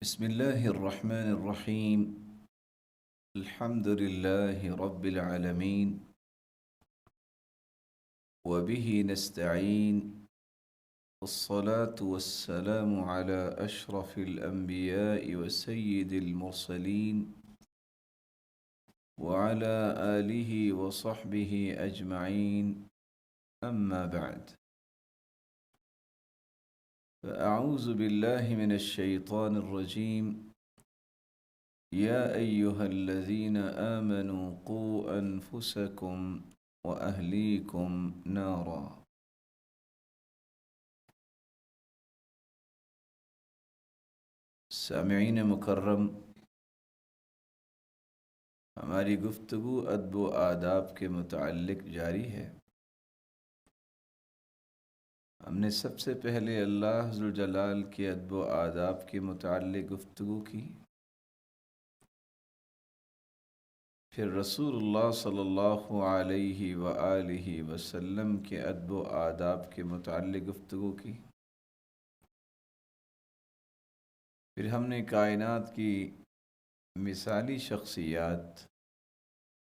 بسم الله الرحمن الرحيم. الحمد لله رب العالمين، وبه نستعين، والصلاة والسلام على أشرف الأنبياء وسيد المرسلين، وعلى آله وصحبه أجمعين. أما بعد، فأعوذ بالله من الشيطان الرجيم. يا أيها الذين آمنوا قوا أنفسكم وأهليكم نارا. سامعین مکرم، ہماری گفتگو ادب و آداب کے متعلق جاری ہے۔ ہم نے سب سے پہلے اللہ ذوالجلال کے ادب و آداب کے متعلق گفتگو کی، پھر رسول اللہ صلی اللہ علیہ وآلہ وسلم کے ادب و آداب کے متعلق گفتگو کی، پھر ہم نے کائنات کی مثالی شخصیات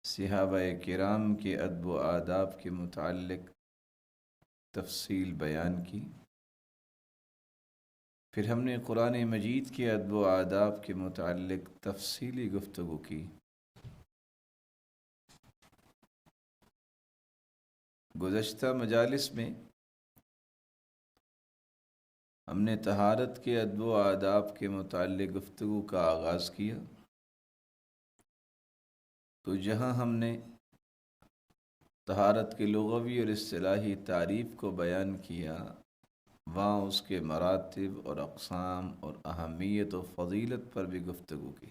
صحابہ کرام کے ادب و آداب کے متعلق تفصیل بیان کی، پھر ہم نے قرآن مجید کے ادب و آداب کے متعلق تفصیلی گفتگو کی۔ گزشتہ مجالس میں ہم نے طہارت کے ادب و آداب کے متعلق گفتگو کا آغاز کیا، تو جہاں ہم نے طہارت کے لغوی اور اصطلاحی تعریف کو بیان کیا، وہاں اس کے مراتب اور اقسام اور اہمیت و فضیلت پر بھی گفتگو کی۔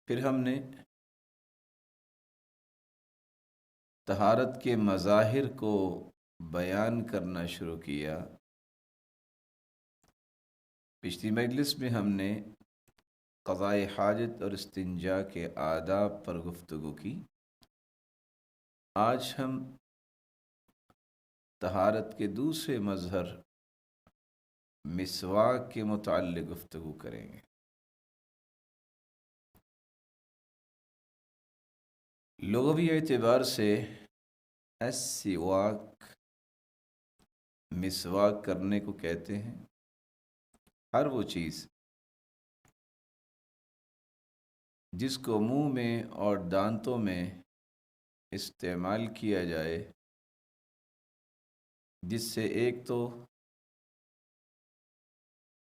پھر ہم نے طہارت کے مظاہر کو بیان کرنا شروع کیا۔ پچھلی مجلس میں ہم نے قضاء حاجت اور استنجاء کے آداب پر گفتگو کی۔ آج ہم طہارت کے دوسرے مظہر مسواک کے متعلق گفتگو کریں گے۔ لغوی اعتبار سے السواک مسواک کرنے کو کہتے ہیں۔ ہر وہ چیز جس کو منہ میں اور دانتوں میں استعمال کیا جائے، جس سے ایک تو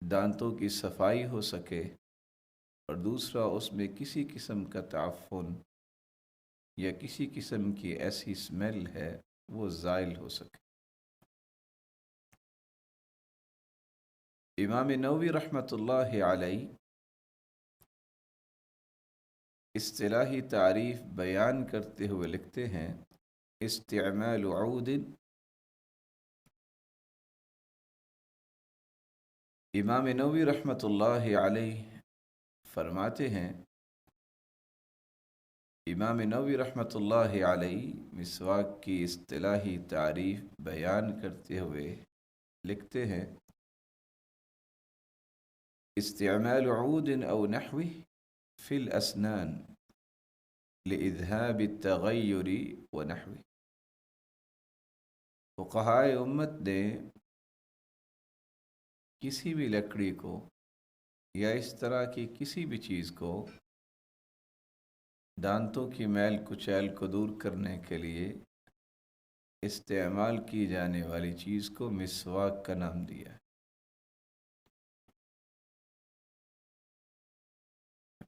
دانتوں کی صفائی ہو سکے اور دوسرا اس میں کسی قسم کا تعفن یا کسی قسم کی ایسی اسمیل ہے وہ زائل ہو سکے۔ امام نووی رحمۃ اللہ علیہ اصطلاحی تعریف بیان کرتے ہوئے لکھتے ہیں: استعمال عود۔ امام نووی رحمۃ اللہ علیہ فرماتے ہیں، امام نووی رحمۃ اللہ علیہ مسواک کی اصطلاحی تعریف بیان کرتے ہوئے لکھتے ہیں: استعمال عود او نحوه في الاسنان لإذهاب التغیر ونحوه۔ فقہائے امت نے کسی بھی لکڑی کو یا اس طرح کی کسی بھی چیز کو دانتوں کی میل کچیل کو دور کرنے کے لیے استعمال کی جانے والی چیز کو مسواک کا نام دیا ہے۔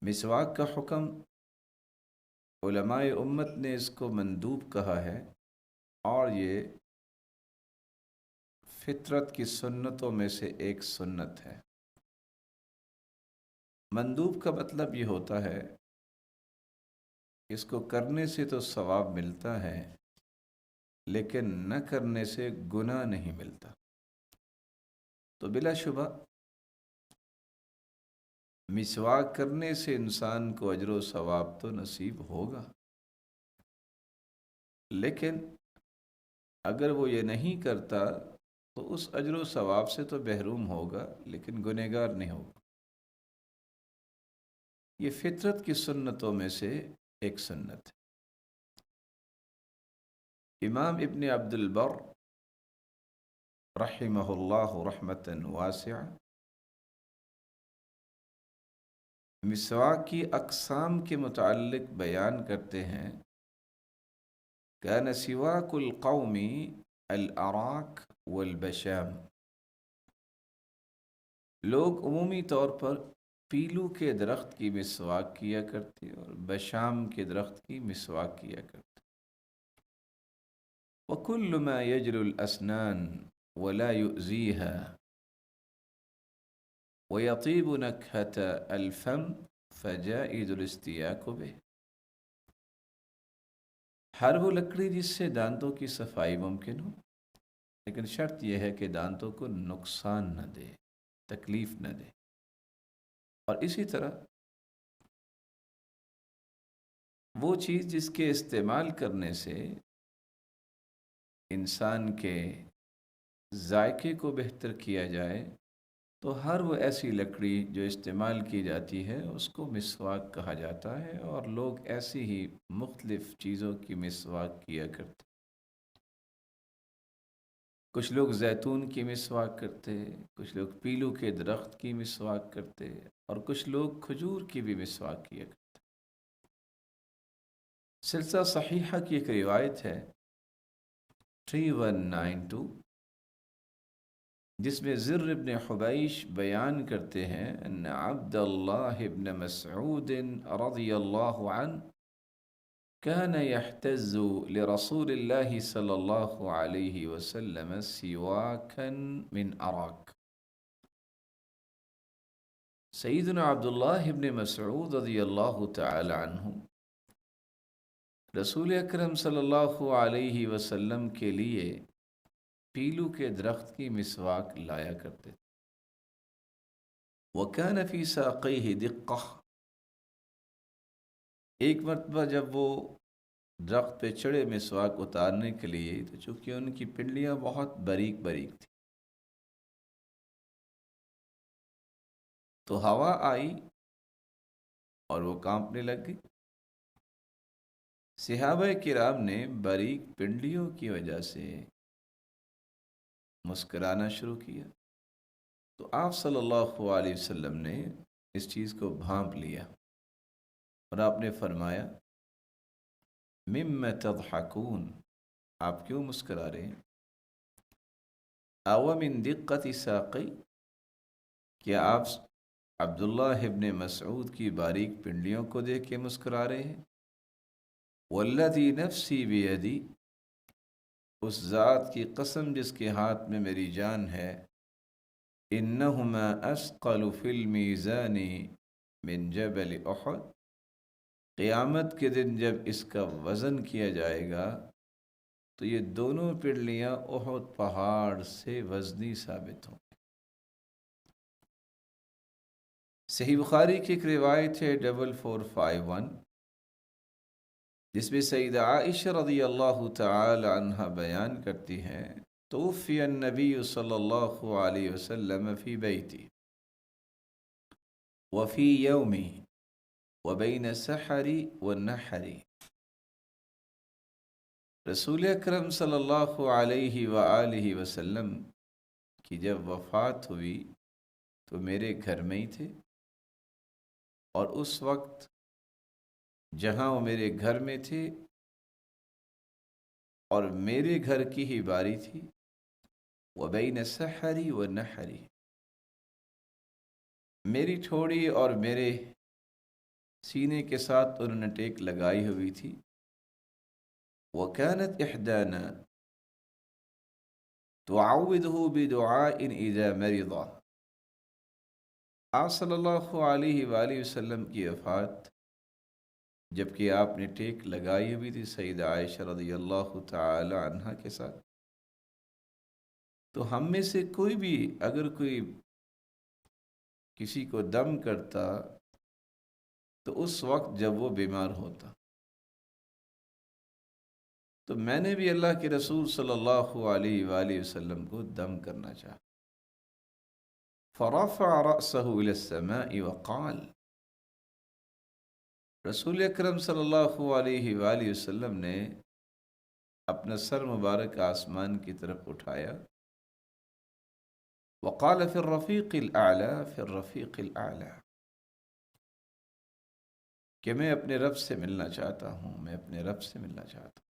مسواک کا حکم علماء امت نے اس کو مندوب کہا ہے، اور یہ فطرت کی سنتوں میں سے ایک سنت ہے۔ مندوب کا مطلب یہ ہوتا ہے اس کو کرنے سے تو ثواب ملتا ہے، لیکن نہ کرنے سے گناہ نہیں ملتا۔ تو بلا شبہ مسواک کرنے سے انسان کو اجر و ثواب تو نصیب ہوگا، لیکن اگر وہ یہ نہیں کرتا تو اس اجر و ثواب سے تو محروم ہوگا، لیکن گنہگار نہیں ہوگا۔ یہ فطرت کی سنتوں میں سے ایک سنت ہے۔ امام ابن عبد البر رحمہ اللہ رحمتا واسعہ مسواک کی اقسام کے متعلق بیان کرتے ہیں، کان سواک القوم الاراک والبشام، لوگ عمومی طور پر پیلو کے درخت کی مسواک کیا کرتے اور بشام کے درخت کی مسواک کیا کرتے۔ وَكُلُّ مَا يَجْلُ الْأَسْنَانِ وَلَا يُؤْذِيهَا وَيَطِيبُ نَكْهَةَ الْفَمِ فَجَائِزُ الْاِسْتِيَاكُ بِهِ، ہر وہ لکڑی جس سے دانتوں کی صفائی ممکن ہو، لیکن شرط یہ ہے کہ دانتوں کو نقصان نہ دے، تکلیف نہ دے، اور اسی طرح وہ چیز جس کے استعمال کرنے سے انسان کے ذائقے کو بہتر کیا جائے، تو ہر وہ ایسی لکڑی جو استعمال کی جاتی ہے اس کو مسواک کہا جاتا ہے، اور لوگ ایسی ہی مختلف چیزوں کی مسواک کیا کرتے۔ کچھ لوگ زیتون کی مسواک کرتے، کچھ لوگ پیلو کے درخت کی مسواک کرتے، اور کچھ لوگ کھجور کی بھی مسواک کیا کرتے۔ سلسلہ صحیحہ کی ایک روایت ہے 3192، جس میں زر ابن حبیش بیان کرتے ہیں ان عبد اللہ ابن مسعود رضی اللہ عنہ كان يحتز لرسول الله صلی اللہ علیہ وسلم سواکا من اراک۔ سیدنا عبداللہ ابن مسعود رضی اللہ تعالی عنہ رسول اکرم صلی اللہ علیہ وسلم کے لیے پیلو کے درخت کی مسواک لایا کرتے تھے۔ وَكَانَ فِي سَاقَيْهِ دِقَّةٌ، ایک مرتبہ جب وہ درخت پہ چڑھے مسواک اتارنے کے لیے، تو چونکہ ان کی پنڈلیاں بہت باریک باریک تھیں، تو ہوا آئی اور وہ کانپنے لگ گئی۔ صحابہ کرام نے باریک پنڈلیوں کی وجہ سے مسکرانا شروع کیا، تو آپ صلی اللہ علیہ وسلم نے اس چیز کو بھانپ لیا اور آپ نے فرمایا مِمَّ تَضْحَكُونَ، آپ کیوں مسکرا رہے ہیں؟ اَوَ مِن دِقَّةِ سَاقَيْ، کیا آپ عبداللہ ابن مسعود کی باریک پنڈلیوں کو دیکھ کے مسکرا رہے ہیں؟ وَالَّذِي نَفْسِي بِيَدِي، اس ذات کی قسم جس کے ہاتھ میں میری جان ہے، إِنَّهُمَا أَثْقَلُ فِي الْمِيزَانِ مِنْ جَبَلِ أُحُدٍ، قیامت کے دن جب اس کا وزن کیا جائے گا تو یہ دونوں پنڈلیاں احد پہاڑ سے وزنی ثابت ہوں۔ صحیح بخاری کی ایک روایت ہے 4451، جس میں سیدہ عائشہ رضی اللہ تعالی عنہ بیان کرتی ہیں توفی النبی صلی اللہ علیہ وسلم فی بیتی وفی یومی وبین السحر والنحر، رسول اکرم صلی اللہ علیہ وآلہ وسلم کی جب وفات ہوئی تو میرے گھر میں ہی تھے، اور اس وقت جہاں وہ میرے گھر میں تھے اور میرے گھر کی ہی باری تھی، وبین السحر والنحر، میری ٹھوڑی اور میرے سینے کے ساتھ انہوں نے ٹیک لگائی ہوئی تھی۔ وَكَانَتْ إِحْدَانَا تُعَوِّدُهُ بِدُعَاءٍ إِذَا مَرِضَ، آپ صلی اللہ علیہ وآلہ وسلم کی وفات جبکہ آپ نے ٹیک لگائی ہوئی تھی سیدہ عائشہ رضی اللہ تعالی عنہ کے ساتھ، تو ہم میں سے کوئی بھی اگر کوئی کسی کو دم کرتا تو اس وقت جب وہ بیمار ہوتا تو میں نے بھی اللہ کے رسول صلی اللہ علیہ وآلہ وسلم کو دم کرنا چاہا. فرفع رأسه إلى السماء وقال، رسول اکرم صلی اللہ علیہ وآلہ وسلم نے اپنا سر مبارک آسمان کی طرف اٹھایا. وقال في الرفیق الاعلی، في الرفیق الاعلی، کہ میں اپنے رب سے ملنا چاہتا ہوں، میں اپنے رب سے ملنا چاہتا ہوں.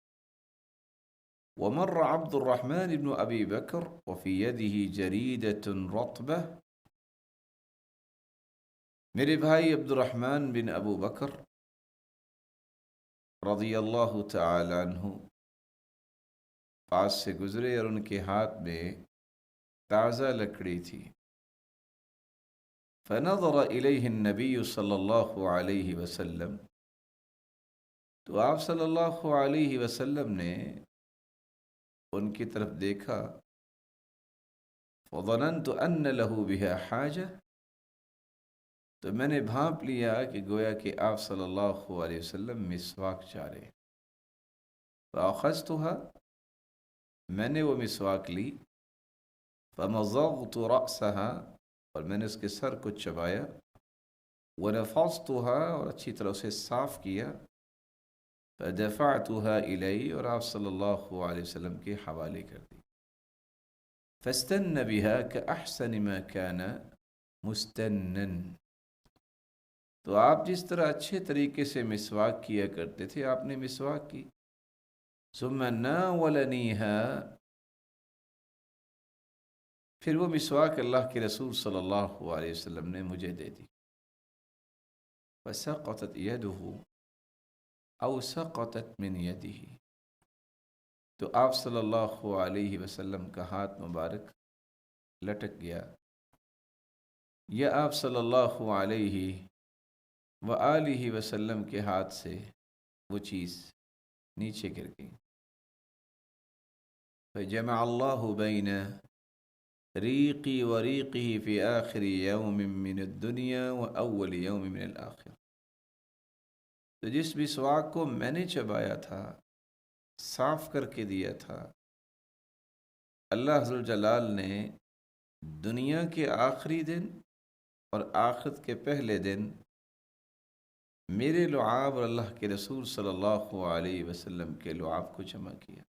ومر عبد الرحمن بن ابی بکر وفي يده جریدة رطبة، میرے بھائی عبد الرحمن بن ابو بکر رضی اللہ تعالی عنہ پاس سے گزرے اور ان کے ہاتھ میں تازہ لکڑی تھی. فنظر الیہ النبی صلی اللہ علیہ وسلم، تو آپ صلی اللہ علیہ وسلم نے ان کی طرف دیکھا. فظننت ان له بها حاجہ، تو میں نے بھانپ لیا کہ گویا کہ آپ صلی اللہ علیہ وسلم مسواک چاہ رہے. فاخذتها، میں نے وہ مسواک لی. فمضغت رأسها، اور میں نے اس کے سر کو چبایا. ونفضتها، اور اچھی طرح اسے صاف کیا. فدفعتها الی، اور آپ صلی اللہ علیہ وسلم کے حوالے کر دی. فاستن بها كأحسن ما كان مستنا، تو آپ جس طرح اچھے طریقے سے مسواک کیا کرتے تھے آپ نے مسواک کی. ثم ناولنیها، پھر وہ مسواک اللہ کے رسول صلی اللہ علیہ وسلم نے مجھے دے دی. فسقطت يده او سقطت من يده، تو آپ صلی اللہ علیہ وسلم کا ہاتھ مبارک لٹک گیا، یا آپ صلی اللہ علیہ وآلہ وسلم کے ہاتھ سے وہ چیز نیچے گر گئی. فجمع اللہ بین ریقی وریقہ فی آخر یوم من الدنیا و اول یوم من الآخر، تو جس مسواک کو میں نے چبایا تھا، صاف کر کے دیا تھا، اللہ ذوالجلال نے دنیا کے آخری دن اور آخرت کے پہلے دن میرے لعاب اور اللہ کے رسول صلی اللہ علیہ وسلم کے لعاب کو جمع کیا.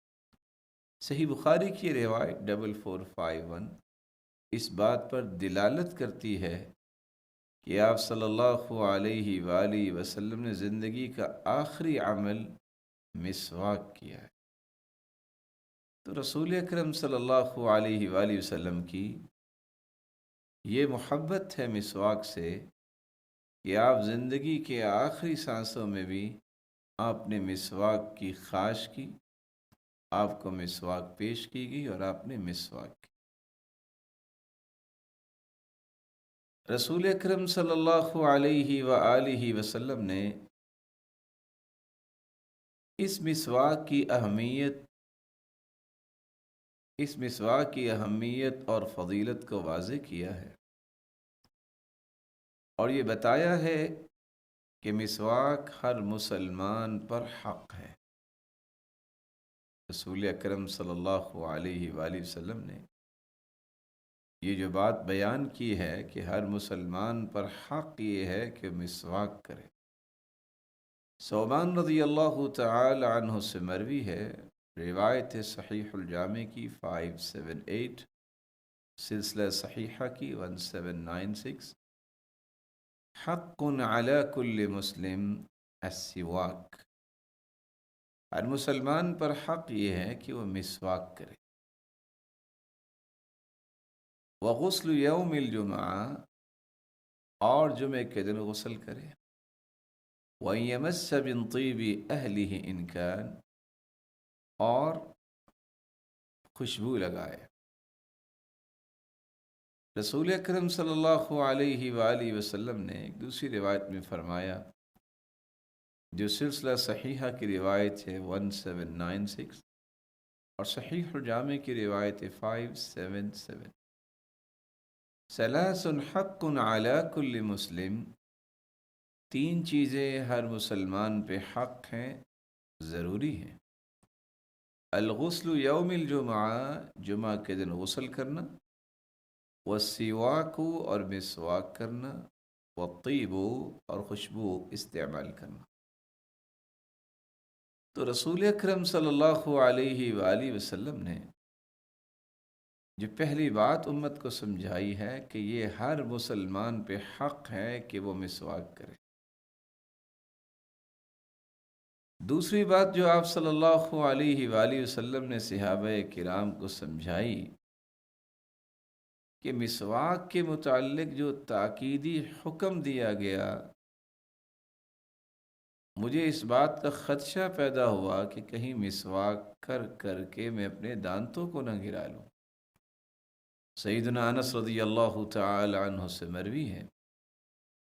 صحیح بخاری کی روایت 4451 اس بات پر دلالت کرتی ہے کہ آپ صلی اللہ علیہ وآلہ وسلم نے زندگی کا آخری عمل مسواک کیا ہے. تو رسول اکرم صلی اللہ علیہ وآلہ وسلم کی یہ محبت ہے مسواک سے کہ آپ زندگی کے آخری سانسوں میں بھی آپ نے مسواک کی خواہش کی، آپ کو مسواک پیش کی گئی اور آپ نے مسواک کی. رسول اکرم صلی اللہ علیہ وآلہ وسلم نے اس مسواک کی اہمیت اور فضیلت کو واضح کیا ہے، اور یہ بتایا ہے کہ مسواک ہر مسلمان پر حق ہے. رسول اکرم صلی اللہ علیہ وآلہ وسلم نے یہ جو بات بیان کی ہے کہ ہر مسلمان پر حق یہ ہے کہ مسواک کرے. ثوبان رضی اللہ تعالی عنہ سے مروی ہے، روایت صحیح الجامع کی 578، سلسلہ صحیحہ کی 1796، حق علی کل مسلم السواک، ہر مسلمان پر حق یہ ہے کہ وہ مسواک کرے. وغسل یوم الجمعہ، اور جمعے کے دن غسل کرے. وَيَمَسَّ مِن طِيبِ أَهْلِهِ إِن كَانَ، اور خوشبو لگائے. رسول اکرم صلی اللہ علیہ وآلہ وسلم نے ایک دوسری روایت میں فرمایا جو سلسلہ صحیحہ کی روایت ہے 1796 اور صحیح الجامع کی روایت ہے 577، ثلاث حق علی کل مسلم، تین چیزیں ہر مسلمان پہ حق ہیں، ضروری ہیں. الغسل یوم الجمعہ، جمعہ کے دن غسل کرنا، والسواک اور مسواک کرنا، والطیب اور خوشبو استعمال کرنا۔ تو رسول اکرم صلی اللہ علیہ وآلہ وسلم نے جو پہلی بات امت کو سمجھائی ہے کہ یہ ہر مسلمان پہ حق ہے کہ وہ مسواک کرے۔ دوسری بات جو آپ صلی اللہ علیہ وآلہ وسلم نے صحابہ کرام کو سمجھائی کہ مسواک کے متعلق جو تاکیدی حکم دیا گیا، مجھے اس بات کا خدشہ پیدا ہوا کہ کہیں مسواک کر کر کے میں اپنے دانتوں کو نہ گرا لوں۔ سیدنا انس رضی اللہ تعالی عنہ سے مروی ہے،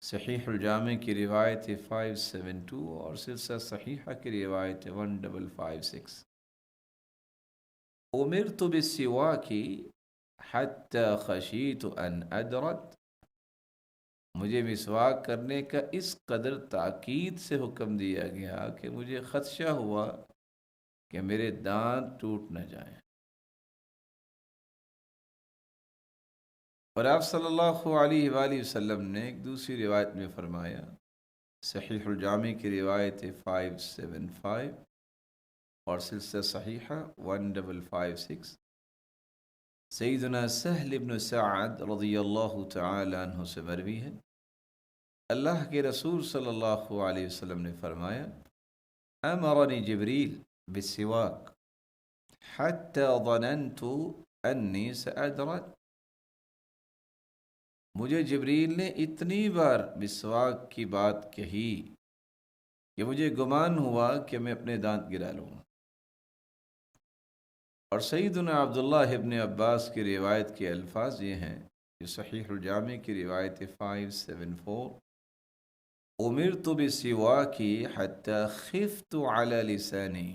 صحیح الجامع کی روایت 572 اور سلسلہ صحیحہ کی روایت 1556، امرت بالسواک حتی خشیت ان ادرت، مجھے مسواک کرنے کا اس قدر تاکید سے حکم دیا گیا کہ مجھے خدشہ ہوا کہ میرے دانت ٹوٹ نہ جائیں۔ اور آپ صلی اللہ علیہ وآلہ وسلم نے ایک دوسری روایت میں فرمایا، صحیح الجامع کی روایت 575 اور سلسلہ صحیحہ 1556، سیدنا سہل بن سعد رضی اللہ تعالی عنہ سے مروی ہے، اللہ کے رسول صلی اللہ علیہ وسلم نے فرمایا، امرنی جبریل بالسواک حتی ظننت انی سأدرک، مجھے جبریل نے اتنی بار مسواک کی بات کہی کہ مجھے گمان ہوا کہ میں اپنے دانت گرا لوں گا۔ اور سیدنا عبداللہ ابن عباس کی روایت کے الفاظ یہ ہیں، جو صحیح الجامع کی روایت 574، امرت بالسواک حتی خفت علی لسانی،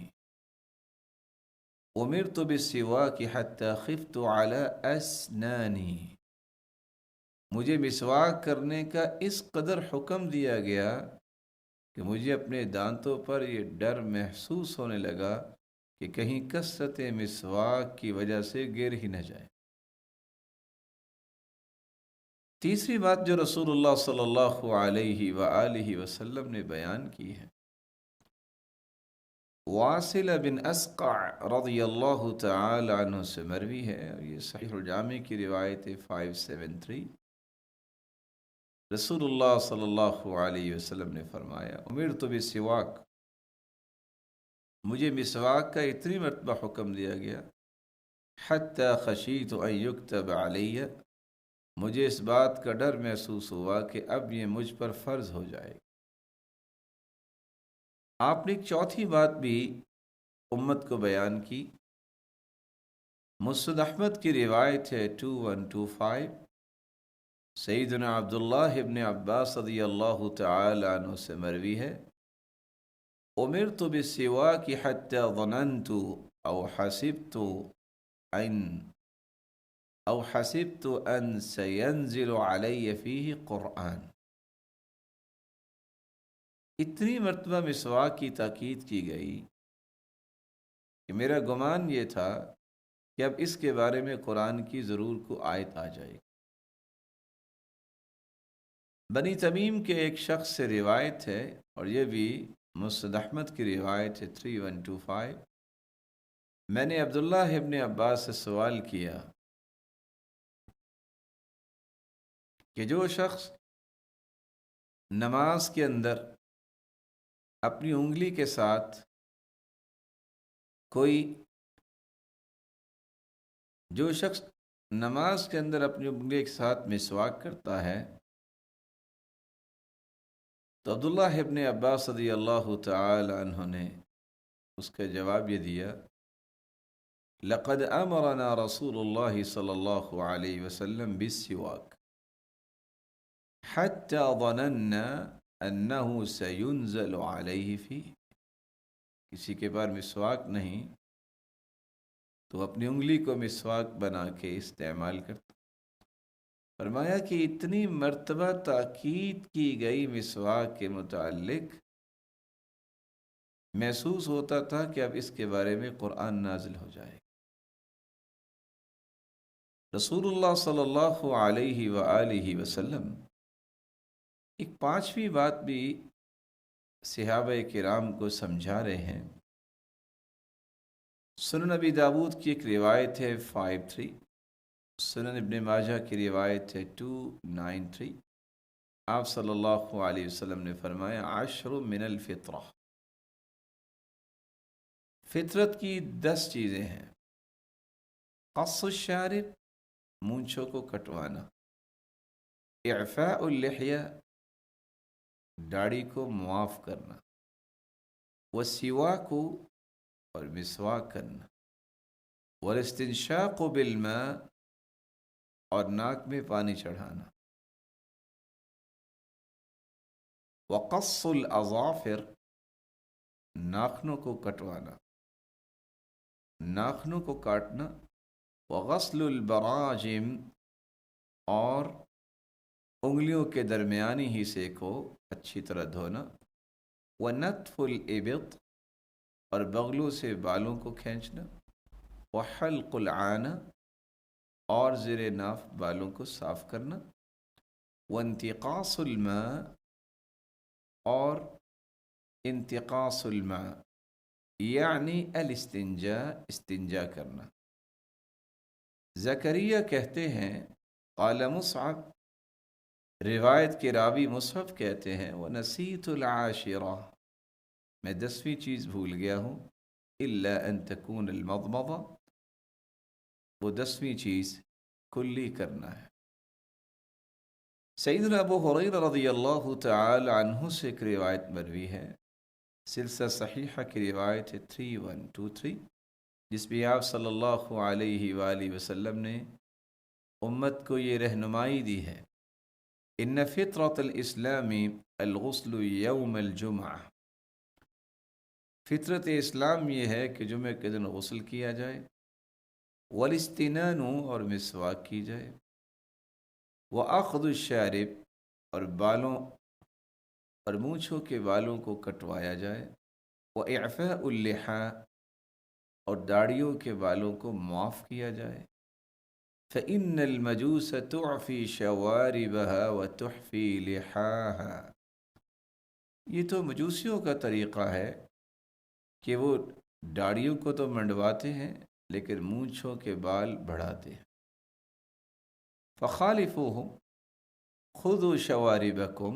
امرت بالسواک حتی خفت علی اسنانی، مجھے مسواک کرنے کا اس قدر حکم دیا گیا کہ مجھے اپنے دانتوں پر یہ ڈر محسوس ہونے لگا کہ کہیں کثرت مسواک کی وجہ سے گر ہی نہ جائے۔ تیسری بات جو رسول اللہ صلی اللہ علیہ وآلہ وسلم نے بیان کی ہے، واصل بن اسقع رضی اللہ تعالی عنہ سے مروی ہے، اور یہ صحیح الجامع کی روایت 573، رسول اللہ صلی اللہ علیہ وسلم نے فرمایا، امرت بالسواک، مجھے مسواک کا اتنی مرتبہ حکم دیا گیا، حتی خشیت ان یکتب علی، مجھے اس بات کا ڈر محسوس ہوا کہ اب یہ مجھ پر فرض ہو جائے۔ آپ نے ایک چوتھی بات بھی امت کو بیان کی، مسند احمد کی روایت ہے 2125، سیدنا عبداللہ ابن عباس رضی اللہ تعالی عنہ سے مروی ہے، امرت بالسواک حتی ظننت او حسبت ان سینزل علی فیہ قرآن، اتنی مرتبہ مسواک کی تاکید کی گئی کہ میرا گمان یہ تھا کہ اب اس کے بارے میں قرآن کی ضرور کو آیت آ جائے گی۔ بنی تمیم کے ایک شخص سے روایت ہے، اور یہ بھی مسند احمد کی روایت ہے 3125، میں نے عبداللہ ابن عباس سے سوال کیا کہ جو شخص نماز کے اندر اپنی انگلی کے ساتھ جو شخص نماز کے اندر اپنی انگلی کے ساتھ مسواک کرتا ہے، تو عبداللہ ابن عباس رضی اللہ تعالی عنہ نے اس کا جواب یہ دیا، لقد امرنا رسول اللہ صلی اللہ علیہ وسلم بالسواک حتی ظننا انہ سینزل علیہ فیہ، کسی کے پاس مسواک نہیں تو اپنی انگلی کو مسواک بنا کے استعمال کرتا۔ فرمایا کہ اتنی مرتبہ تاکید کی گئی مسواک کے متعلق محسوس ہوتا تھا کہ اب اس کے بارے میں قرآن نازل ہو جائے. رسول اللہ صلی اللہ علیہ وآلہ وسلم ایک پانچویں بات بھی صحابہ کرام کو سمجھا رہے ہیں. سنن ابی داود کی ایک روایت ہے 53، سنن ابن ماجہ کی روایت ہے 293. آپ صلی اللہ علیہ وسلم نے فرمایا 10 من الفطرہ، فطرت کی 10 چیزیں ہیں. قص الشارب، مونچھوں کو کٹوانا. اعفاء اللحیہ، داڑھی کو معاف کرنا. والسواک، اور مسواک کرنا. والاستنشاق بالماء، اور ناک میں پانی چڑھانا. وقص الاظافر، ناخنوں کو کٹوانا، ناخنوں کو کاٹنا. وغسل البراجم، اور انگلیوں کے درمیانی حصے کو اچھی طرح دھونا. ونتف الابط، اور بغلوں سے بالوں کو کھینچنا. وحلق العانہ، اور زیر ناف بالوں کو صاف کرنا. وانتقاص الماء، اور انتقاص الماء یعنی الاستنجاء، استنجا کرنا. زکریا کہتے ہیں قال مصعب، روایت کے راوی مصعب کہتے ہیں ونسیت العاشرہ، میں 10ویں چیز بھول گیا ہوں. الا ان تکون المضمضہ، وہ 10ویں چیز کلی کرنا ہے. سیدنا ابو ہریرہ رضی اللہ تعالی عنہ سے ایک روایت مروی ہے، سلسلہ صحیحہ کی روایت ہے 3123، جس میں آپ صلی اللہ علیہ وآلہ وسلم نے امت کو یہ رہنمائی دی ہے. ان فطرۃ الاسلام الغسل یوم الجمعہ، فطرت اسلام یہ ہے کہ جمعہ کے دن غسل کیا جائے. والاستنان، اور مسواک کی جائے. واخذ الشارب، اور بالوں اور مونچھوں کے بالوں کو کٹوایا جائے. واعفاء اللحى، اور داڑھیوں کے بالوں کو معاف کیا جائے. فإن المجوس تعفی شواربها وتحفی لحاها، یہ تو مجوسیوں کا طریقہ ہے کہ وہ داڑھیوں کو تو منڈواتے ہیں لیکن مونچھوں کے بال بڑھاتے ہیں. فخالفوهم، خذوا شواربکم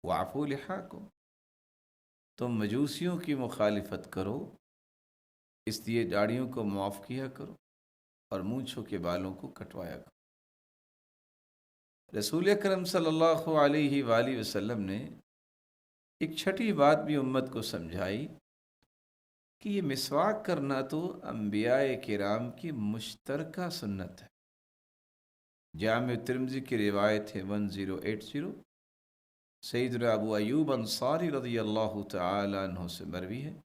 واعفوا لحاکم، تم مجوسیوں کی مخالفت کرو، اس لیے داڑھیوں کو معاف کیا کرو اور مونچھوں کے بالوں کو کٹوایا کرو. رسول اکرم صلی اللہ علیہ وآلہ وسلم نے ایک چھٹی بات بھی امت کو سمجھائی کہ یہ مسواک کرنا تو انبیاء کرام کی مشترکہ سنت ہے. جامع ترمذی کی روایت ہے 1080، سیدنا ابو ایوب انصاری رضی اللہ تعالی عنہ سے مروی ہے.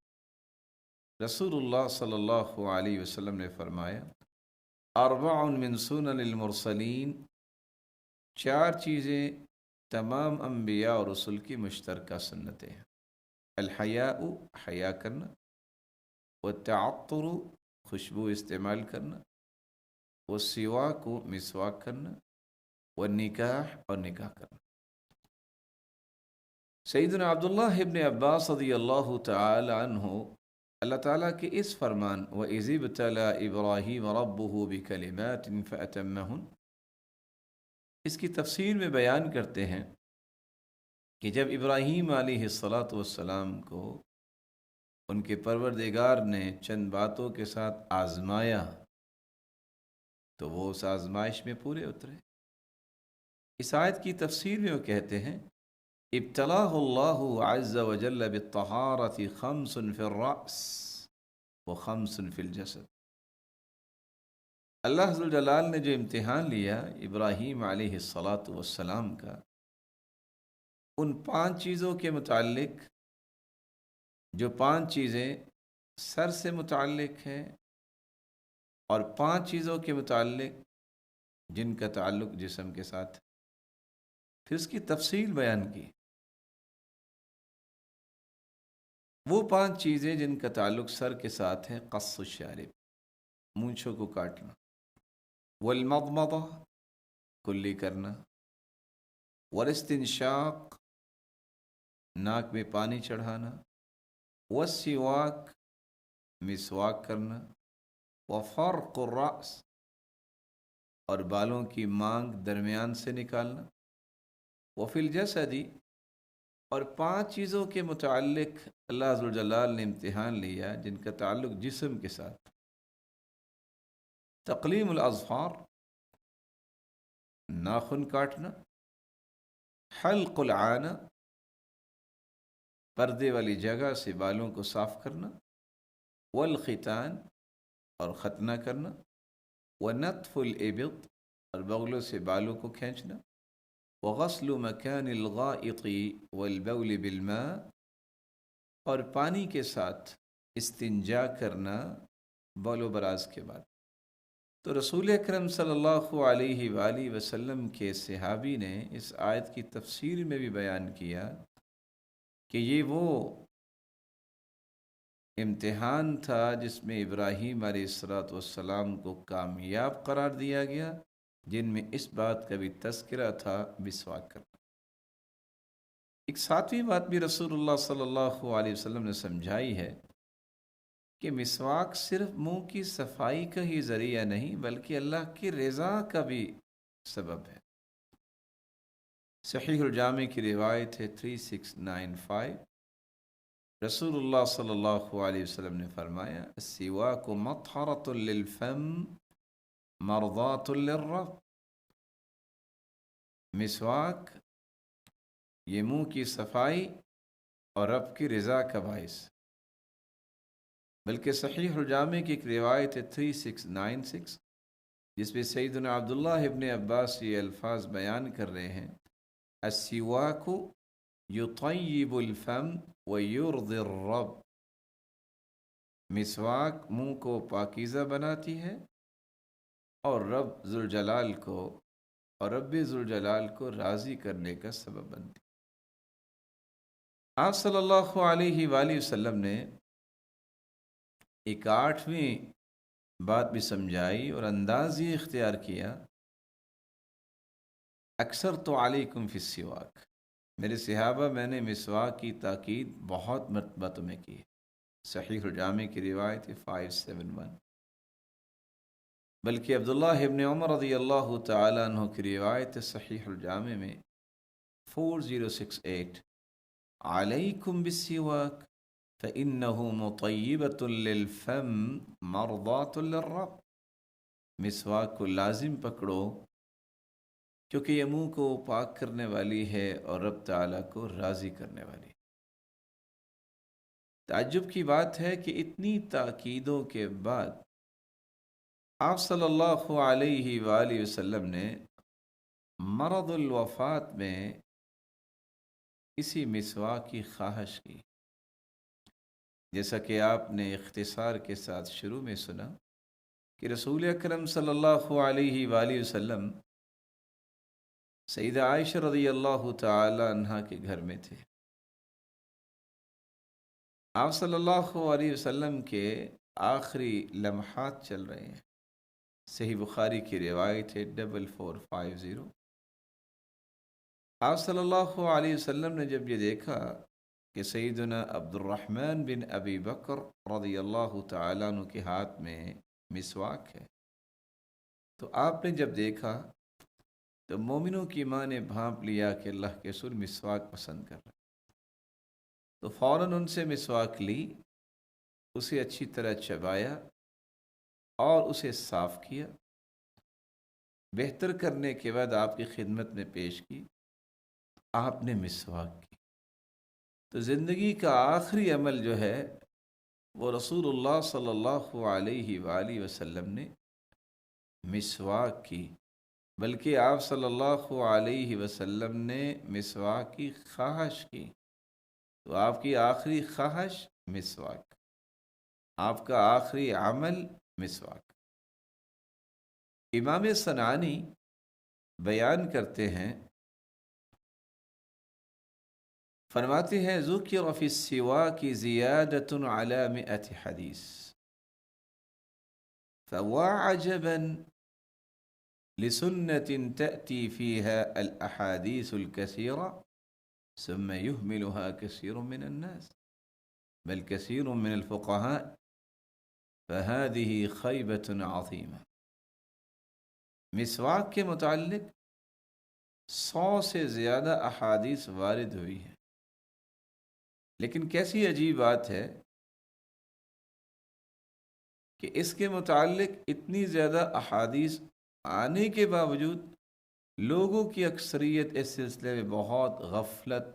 رسول اللہ صلی اللہ علیہ وسلم نے فرمایا 4 من سنن المرسلین، 4 چیزیں تمام انبیاء اور رسل کی مشترکہ سنتیں ہیں. الحیاء، حیا کرنا. والتعطر، خوشبو استعمال کرنا. والسواک، مسواک کرنا. والنکاح، اور نکاح کرنا. سیدنا عبداللہ ابن عباس رضی اللہ تعالی عنہ اللہ تعالیٰ کے اس فرمان وَإِذِ ابْتَلَىٰ إِبْرَاهِيمَ رَبُّهُ بِكَلِمَاتٍ فَأَتَمَّهُنَّ، اس کی تفسیر میں بیان کرتے ہیں کہ جب ابراہیم علیہ السلام کو ان کے پروردگار نے چند باتوں کے ساتھ آزمایا تو وہ اس آزمائش میں پورے اترے. اس آیت کی تفسیر میں وہ کہتے ہیں ابتلاہ اللہ عز وجل بالطہارۃ 5 فی الرأس و5 فی الجسد. اللہ ذو الجلال نے جو امتحان لیا ابراہیم علیہ السلام کا، ان 5 چیزوں کے متعلق، جو 5 چیزیں سر سے متعلق ہیں اور 5 چیزوں کے متعلق جن کا تعلق جسم کے ساتھ. پھر اس کی تفصیل بیان کی. وہ 5 چیزیں جن کا تعلق سر کے ساتھ ہے: قص الشارب، مونچھوں کو کاٹنا، والمضمضہ، کلی کرنا، والاستنشاق، ناک میں پانی چڑھانا، والسواک، مسواک کرنا، وفرق الرأس، اور بالوں کی مانگ درمیان سے نکالنا، وفی الجسدی، اور 5 چیزوں کے متعلق اللہ عز و جلال نے امتحان لیا جن کا تعلق جسم کے ساتھ: تقلیم الاظفار، ناخن کاٹنا، حلق العانہ، پردے والی جگہ سے بالوں کو صاف کرنا، والختان، اور ختنہ کرنا، ونتف الابط، اور بغلوں سے بالوں کو کھینچنا، وغسل مکان الغائط والبول بالماء، اور پانی کے ساتھ استنجا کرنا بول و براز کے بعد۔ تو رسول اکرم صلی اللہ علیہ وآلہ وسلم کے صحابی نے اس آیت کی تفسیر میں بھی بیان کیا کہ یہ وہ امتحان تھا جس میں ابراہیم علیہ السلام کو کامیاب قرار دیا گیا، جن میں اس بات کا بھی تذکرہ تھا مسواک کرنا۔ ایک 7ویں بات بھی رسول اللہ صلی اللہ علیہ وسلم نے سمجھائی ہے کہ مسواک صرف منہ کی صفائی کا ہی ذریعہ نہیں بلکہ اللہ کی رضا کا بھی سبب ہے۔ صحیح الجامع کی روایت ہے 3695، رسول اللہ صلی اللہ علیہ وسلم نے فرمایا: السواک مطہرۃ للفم مرضات للرب۔ مسواک یہ منہ کی صفائی اور رب کی رضا کا باعث۔ بلکہ صحیح الجامع کی ایک روایت ہے 3696، جس میں سیدنا عبداللہ ابن عباس یہ الفاظ بیان کر رہے ہیں: السواک یطیب الفم ویرضی الرب۔ مسواک منہ کو پاکیزہ بناتی ہے اور رب ذوالجلال کو راضی کرنے کا سبب بنتی ہے۔ آپ صلی اللہ علیہ وآلہ وسلم نے ایک 8ویں بات بھی سمجھائی اور انداز یہ اختیار کیا: اکثر تو علیکم فی السواک، میرے صحابہ میں نے مسواک کی تاکید بہت مرتبہ تمہیں کی ہے۔ صحیح الجامع کی روایت 571۔ بلکہ عبداللہ ابن عمر رضی اللہ تعالیٰ عنہ کی روایت صحیح الجامع میں 4068، علیکم بالسواک فإنه مطیبۃ للفم مرضات للرب۔ مسواک کو لازم پکڑو کیونکہ یہ منہ کو پاک کرنے والی ہے اور رب تعالیٰ کو راضی کرنے والی ہے۔ تعجب کی بات ہے کہ اتنی تاکیدوں کے بعد آپ صلی اللہ علیہ وآلہ وسلم نے مرض الوفات میں اسی مسواک کی خواہش کی، جیسا کہ آپ نے اختصار کے ساتھ شروع میں سنا کہ رسول اکرم صلی اللہ علیہ وآلہ وسلم سیدہ عائشہ رضی اللہ تعالی عنہا کے گھر میں تھے۔ آپ صلی اللہ علیہ وسلم کے آخری لمحات چل رہے ہیں۔ صحیح بخاری کی روایت ہے 4450۔ آپ صلی اللہ علیہ وسلم نے جب یہ دیکھا کہ سیدنا عبد الرحمن بن ابی بکر رضی اللہ تعالیٰ عنہ کے ہاتھ میں مسواک ہے، تو آپ نے جب دیکھا تو مومنوں کی ماں نے بھانپ لیا کہ اللہ کے رسول مسواک پسند کر رہے، تو فوراً ان سے مسواک لی، اسے اچھی طرح چبایا اور اسے صاف کیا، بہتر کرنے کے بعد آپ کی خدمت میں پیش کی، آپ نے مسواک کی۔ تو زندگی کا آخری عمل جو ہے وہ رسول اللہ صلی اللہ علیہ وآلہ وسلم نے مسواک کی، بلکہ آپ صلی اللہ علیہ وسلم نے مسواک کی خواہش کی۔ تو آپ کی آخری خواہش مسواک، آپ کا آخری عمل مسواک۔ امام صنعانی بیان کرتے ہیں فرماتے ہیں ذکر فی السواک زیادۃ علی 100 حدیث فواعجبا لسنة تأتي فيها الأحاديث الكثيرة ثم يهملها كثير من الناس بل كثير من الفقهاء فهذه خيبة عظيمة. مسواک کے متعلق 100 سے زیادہ احادیث وارد ہوئی ہیں، لیکن کیسی عجیب بات ہے کہ اس کے متعلق اتنی زیادہ احادیث آنے کے باوجود لوگوں کی اکثریت اس سلسلے میں بہت غفلت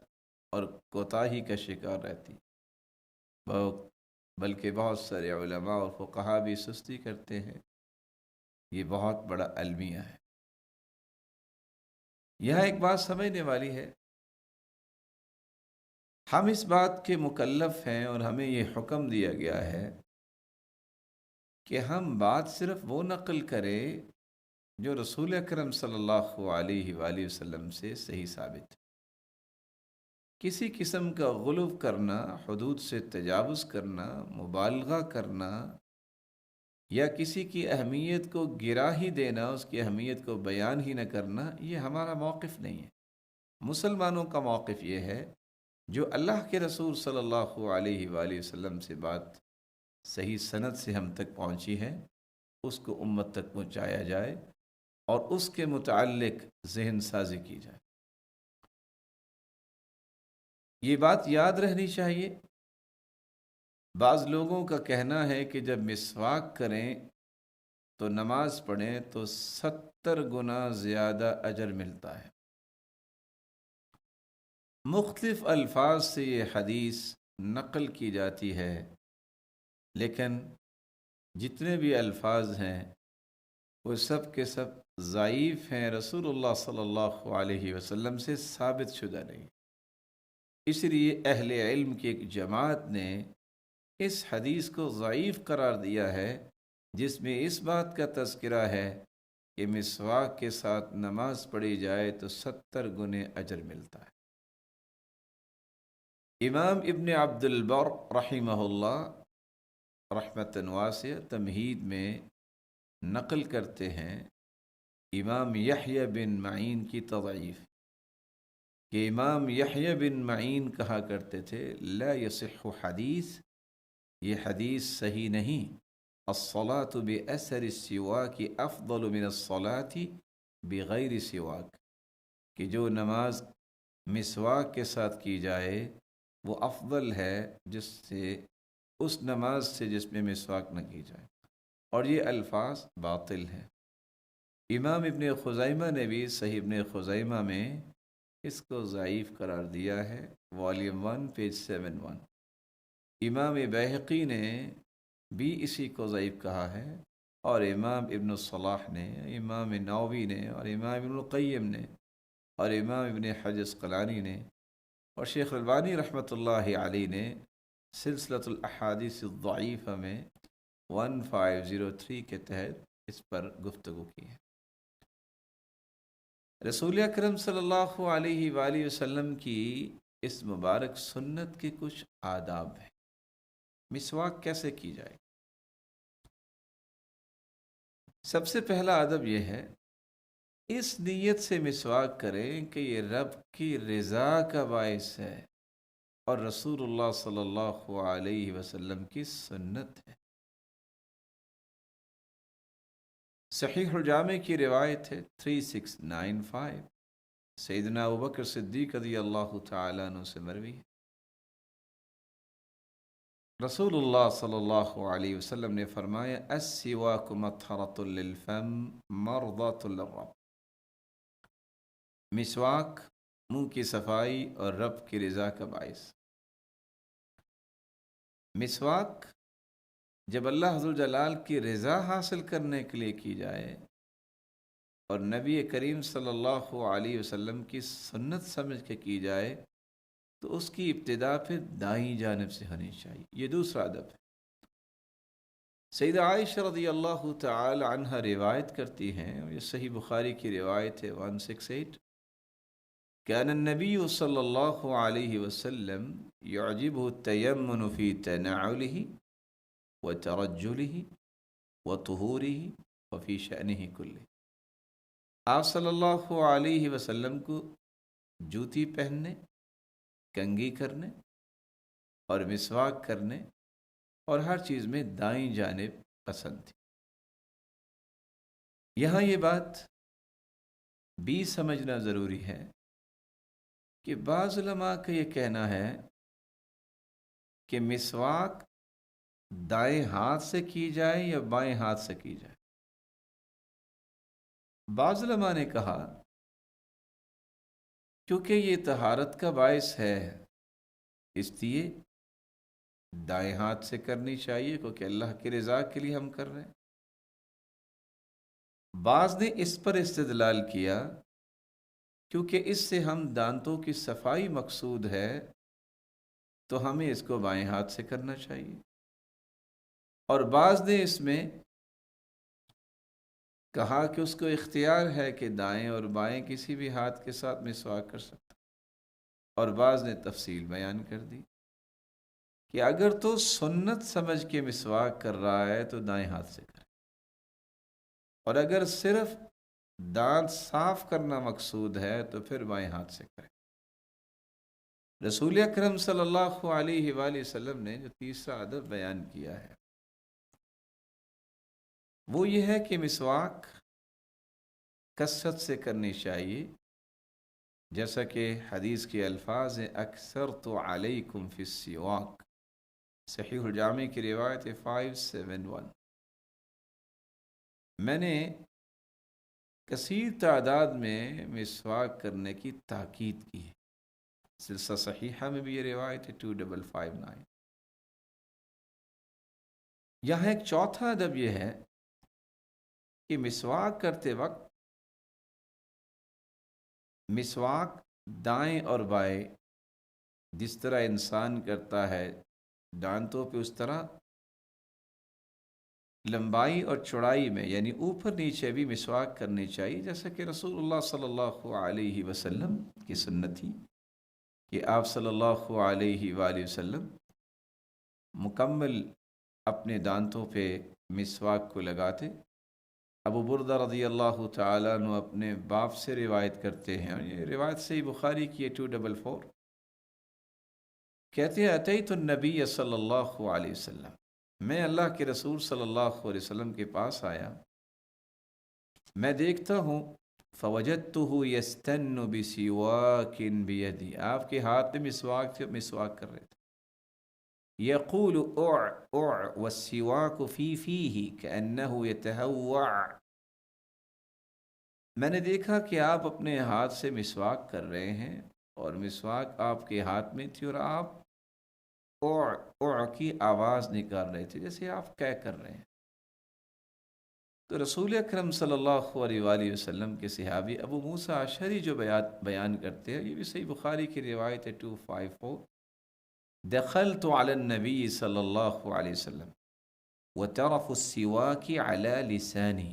اور کوتاہی کا شکار رہتی، بلکہ بہت سارے علماء اور فقہا بھی سستی کرتے ہیں. یہ بہت بڑا المیہ ہے. یہاں ایک بات سمجھنے والی ہے، ہم اس بات کے مکلف ہیں اور ہمیں یہ حکم دیا گیا ہے کہ ہم بات صرف وہ نقل کریں جو رسول اکرم صلی اللہ علیہ وآلہ وسلم سے صحیح ثابت ہے. کسی قسم کا غلو کرنا، حدود سے تجاوز کرنا، مبالغہ کرنا یا کسی کی اہمیت کو گرا ہی دینا، اس کی اہمیت کو بیان ہی نہ کرنا، یہ ہمارا موقف نہیں ہے. مسلمانوں کا موقف یہ ہے جو اللہ کے رسول صلی اللہ علیہ وآلہ وسلم سے بات صحیح سند سے ہم تک پہنچی ہے، اس کو امت تک پہنچایا جائے اور اس کے متعلق ذہن سازی کی جائے. یہ بات یاد رہنی چاہیے. بعض لوگوں کا کہنا ہے کہ جب مسواک کریں تو نماز پڑھیں تو 70 گنا زیادہ اجر ملتا ہے. مختلف الفاظ سے یہ حدیث نقل کی جاتی ہے، لیکن جتنے بھی الفاظ ہیں وہ سب کے سب ضعیف ہیں، رسول اللہ صلی اللہ علیہ وسلم سے ثابت شدہ نہیں. اس لیے اہل علم کی ایک جماعت نے اس حدیث کو ضعیف قرار دیا ہے، جس میں اس بات کا تذکرہ ہے کہ مسواک کے ساتھ نماز پڑھی جائے تو 70 گنے اجر ملتا ہے. امام ابن عبد البر رحمہ اللہ رحمۃ واسعہ تمہید میں نقل کرتے ہیں امام یحییٰ بن معین کی تضعیف، کہ امام یحییٰ بن معین کہا کرتے تھے لا یصح حدیث، یہ حدیث صحیح نہیں، الصلاۃ باثر السواک افضل من الصلاۃ بغیر سواک، کہ جو نماز مسواک کے ساتھ کی جائے وہ افضل ہے جس سے اس نماز سے جس میں مسواک نہ کی جائے، اور یہ الفاظ باطل ہیں. امام ابن خزیمہ نے بھی صحیح ابن خزیمہ میں اس کو ضعیف قرار دیا ہے، والیوم 1 پیج 71. امام بیہقی نے بھی اسی کو ضعیف کہا ہے، اور امام ابن الصلاح نے، امام نووی نے، اور امام ابن القیم نے، اور امام ابن حجر عسقلانی نے، اور شیخ البانی رحمۃ اللہ علیہ نے سلسلۃ الاحادیث الضعیفہ میں 1503 کے تحت اس پر گفتگو کی ہے. رسول اکرم صلی اللہ علیہ وآلہ وسلم کی اس مبارک سنت کے کچھ آداب ہیں. مسواک کیسے کی جائے؟ سب سے پہلا ادب یہ ہے، اس نیت سے مسواک کریں کہ یہ رب کی رضا کا باعث ہے اور رسول اللہ صلی اللہ علیہ وسلم کی سنت ہے. صحیح الجامع کی روایت ہے 3695، سیدنا ابوبکر صدیق رضی اللہ تعالیٰ عنہ سے مروی ہے، رسول اللہ صلی اللہ علیہ وسلم نے فرمایا السواک مطہرۃ للفم مرضاۃ للرب، مسواک منہ کی صفائی اور رب کی رضا کا باعث. مسواک جب اللہ ذوالجلال کی رضا حاصل کرنے کے لیے کی جائے اور نبی کریم صلی اللہ علیہ وسلم کی سنت سمجھ کے کی جائے تو اس کی ابتدا پھر دائیں جانب سے ہونی چاہیے. یہ دوسرا ادب ہے. سیدہ عائشہ رضی اللہ تعالی عنہ روایت کرتی ہیں، یہ صحیح بخاری کی روایت ہے 168، كان النبي صلى الله عليه وسلم يعجبه التيمن في تنعله وترجله وطهوره وفي شأنه كله. آپ صلی اللہ علیہ وسلم کو جوتی پہننے، کنگھی کرنے اور مسواک کرنے اور ہر چیز میں دائیں جانب پسند تھی. یہاں یہ بات بھی سمجھنا ضروری ہے کہ بعض علماء کا یہ کہنا ہے کہ مسواک دائیں ہاتھ سے کی جائے یا بائیں ہاتھ سے کی جائے. بعض علماء نے کہا کیونکہ یہ طہارت کا باعث ہے اس لیے دائیں ہاتھ سے کرنی چاہیے، کیونکہ اللہ کی رضا کے لیے ہم کر رہے ہیں. بعض نے اس پر استدلال کیا کیونکہ اس سے ہم دانتوں کی صفائی مقصود ہے تو ہمیں اس کو بائیں ہاتھ سے کرنا چاہیے. اور بعض نے اس میں کہا کہ اس کو اختیار ہے کہ دائیں اور بائیں کسی بھی ہاتھ کے ساتھ مسواک کر سکتا. اور بعض نے تفصیل بیان کر دی کہ اگر تو سنت سمجھ کے مسواک کر رہا ہے تو دائیں ہاتھ سے کرے، اور اگر صرف دانت صاف کرنا مقصود ہے تو پھر بائیں ہاتھ سے کرے. رسول اکرم صلی اللہ علیہ وآلہ وسلم نے جو تیسرا ادب بیان کیا ہے وہ یہ ہے کہ مسواک کثرت سے کرنی چاہیے، جیسا کہ حدیث کے الفاظ ہیں اکثر تو علیکم فی السواک، صحیح الجامع کی روایت 571. میں نے کثیر تعداد میں مسواک کرنے کی تاکید کی ہے. سلسلہ صحیحہ میں بھی یہ روایت ہے 2559. یہاں ایک چوتھا ادب یہ ہے کہ مسواک کرتے وقت مسواک دائیں اور بائیں جس طرح انسان کرتا ہے دانتوں پہ اس طرح لمبائی اور چوڑائی میں یعنی اوپر نیچے بھی مسواک کرنی چاہیے، جیسا کہ رسول اللہ صلی اللہ علیہ وسلم کی سنت تھی کہ آپ صلی اللہ علیہ وآلہ وسلم مکمل اپنے دانتوں پہ مسواک کو لگاتے. ابو بردہ رضی اللہ تعالیٰ عنہ اپنے باپ سے روایت کرتے ہیں، اور یہ روایت صحیح بخاری کی ہے 244. کہتے ہیں اتیت النبی صلی اللہ علیہ وسلم، میں اللہ کے رسول صلی اللہ علیہ وسلم کے پاس آیا، میں دیکھتا ہوں فوجدتہ یستن بسواک بیدی، آپ کے ہاتھ میں مسواک تھے، مسواک کر رہے تھے. یقول اع اع والسواک فی فیہ کأنہ یتہوع، میں نے دیکھا کہ آپ اپنے ہاتھ سے مسواک کر رہے ہیں اور مسواک آپ کے ہاتھ میں تھی اور آپ اع اع کی آواز نکال رہے تھے جیسے آپ کیا کر رہے ہیں. تو رسول اکرم صلی اللہ علیہ وآلہ وسلم کے صحابی ابو موسیٰ اشعری جو بیان کرتے ہیں، یہ بھی صحیح بخاری کی روایت ہے 254. دخلت علی النبی صلی اللہ علیہ وسلم وطرف السواک علی لسانی،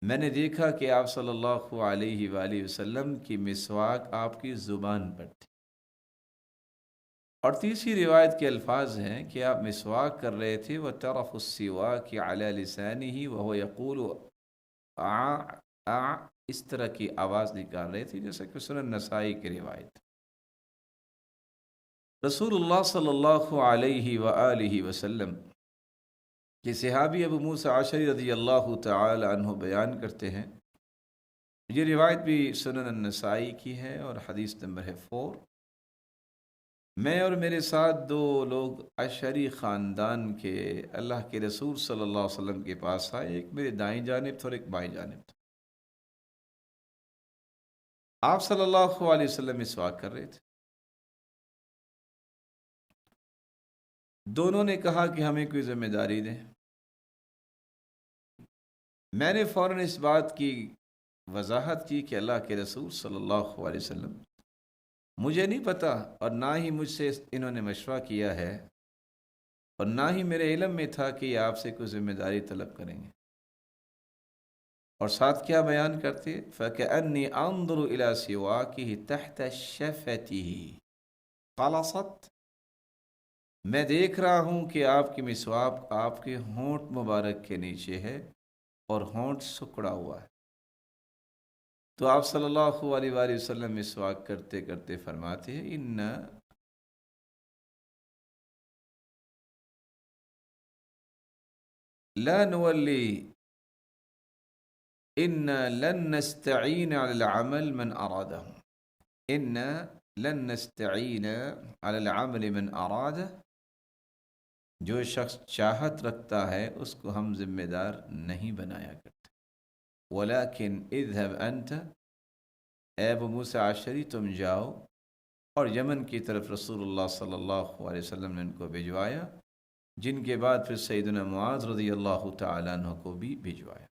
میں نے دیکھا کہ آپ صلی اللہ علیہ وآلہ وسلم کی مسواک آپ کی زبان پر تھی. اور تیسری روایت کے الفاظ ہیں کہ آپ مسواک کر رہے تھے وطرف السواک علی لسانہ وهو یقول آ، اس طرح کی آواز نکال رہے تھے جیسا کہ سنن نسائی کی روایت. رسول اللہ صلی اللہ علیہ وآلہ وسلم کہ صحابی ابو موسیٰ اشعری رضی اللہ تعالی عنہ بیان کرتے ہیں، یہ روایت بھی سنن النسائی کی ہے اور حدیث نمبر ہے 4. میں اور میرے ساتھ 2 لوگ اشعری خاندان کے اللہ کے رسول صلی اللہ علیہ وسلم کے پاس آئے، ایک میرے دائیں جانب تھا اور ایک بائیں جانب تھا. آپ صلی اللہ علیہ وسلم مسواک کر رہے تھے. دونوں نے کہا کہ ہمیں کوئی ذمہ داری دیں. میں نے فوراً اس بات کی وضاحت کی کہ اللہ کے رسول صلی اللہ علیہ وسلم مجھے نہیں پتہ اور نہ ہی مجھ سے انہوں نے مشورہ کیا ہے اور نہ ہی میرے علم میں تھا کہ یہ آپ سے کوئی ذمہ داری طلب کریں گے. اور ساتھ کیا بیان کرتے؟ فَكَأَنِّي أَنظُرُ إِلَى سِوَاكِهِ تَحْتَ شَفَتِهِ خَلَصَتْ، میں دیکھ رہا ہوں کہ آپ کی مسواک آپ کے ہونٹ مبارک کے نیچے ہے اور ہونٹ سکڑا ہوا ہے۔ تو آپ صلی اللہ علیہ وآلہ وسلم مسواک کرتے کرتے فرماتے ہیں ان لا نولی ان لن نستعین علی العمل من ارادہ، ان لن نستعین علی العمل من ارادہ، جو شخص چاہت رکھتا ہے اس کو ہم ذمہ دار نہیں بنایا کرتے۔ ولیکن اذهب انت، اے ابو موسیٰ عشری تم جاؤ، اور یمن کی طرف رسول اللہ صلی اللہ علیہ وسلم نے ان کو بھجوایا، جن کے بعد پھر سیدنا معاذ رضی اللہ تعالیٰ عنہ کو بھی بھجوایا۔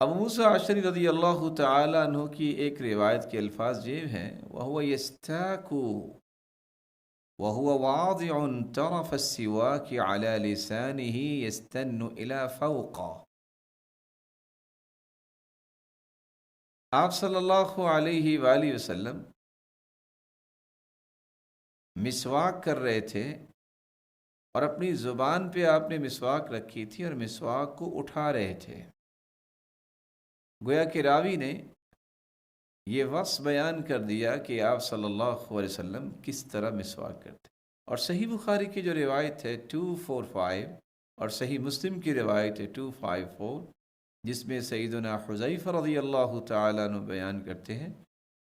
ابو موسیٰ عشری رضی اللہ تعالیٰ عنہ کی ایک روایت کے الفاظ یہ ہیں وَهُوَ يَسْتَاكُ وَهُوَ وَاضِعٌ طَرَفَ السِّوَاكِ عَلَى لِسَانِهِ يَسْتَنُّ إِلَى فَوْقَ۔ آپ صلی اللہ علیہ وآلہ وسلم مسواک کر رہے تھے اور اپنی زبان پہ آپ نے مسواک رکھی تھی اور مسواک کو اٹھا رہے تھے۔ گویا کہ راوی نے یہ وصف بیان کر دیا کہ آپ صلی اللہ علیہ وسلم کس طرح مسواک کرتے۔ اور صحیح بخاری کی جو روایت ہے 245 اور صحیح مسلم کی روایت ہے 254، جس میں سیدنا حذیفہ رضی اللہ تعالیٰ عنہ بیان کرتے ہیں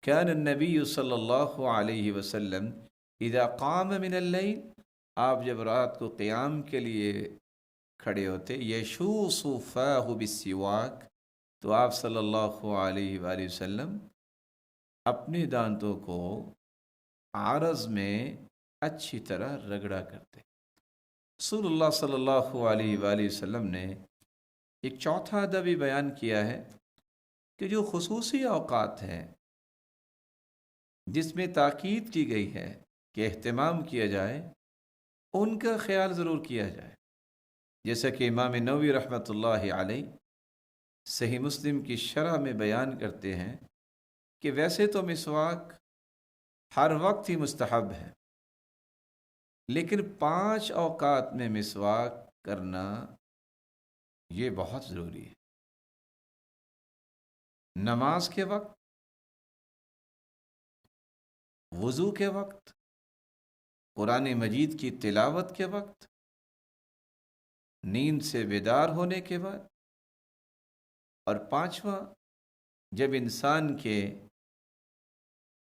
کان النبی صلی اللہ علیہ وسلم اذا قام من اللیل، آپ جب رات کو قیام کے لیے کھڑے ہوتے، یشوص فاہ بالسواک، تو آپ صلی اللہ علیہ وآلہ وسلم اپنے دانتوں کو عارض میں اچھی طرح رگڑا کرتے۔ رسول اللہ صلی اللہ علیہ وآلہ وسلم نے ایک چوتھا ادب بھی بیان کیا ہے کہ جو خصوصی اوقات ہیں جس میں تاکید کی گئی ہے کہ اہتمام کیا جائے، ان کا خیال ضرور کیا جائے، جیسا کہ امام نووی رحمۃ اللہ علیہ صحیح مسلم کی شرح میں بیان کرتے ہیں کہ ویسے تو مسواک ہر وقت ہی مستحب ہے، لیکن 5 اوقات میں مسواک کرنا یہ بہت ضروری ہے۔ نماز کے وقت، وضو کے وقت، قرآن مجید کی تلاوت کے وقت، نیند سے بیدار ہونے کے بعد، اور 5واں جب انسان کے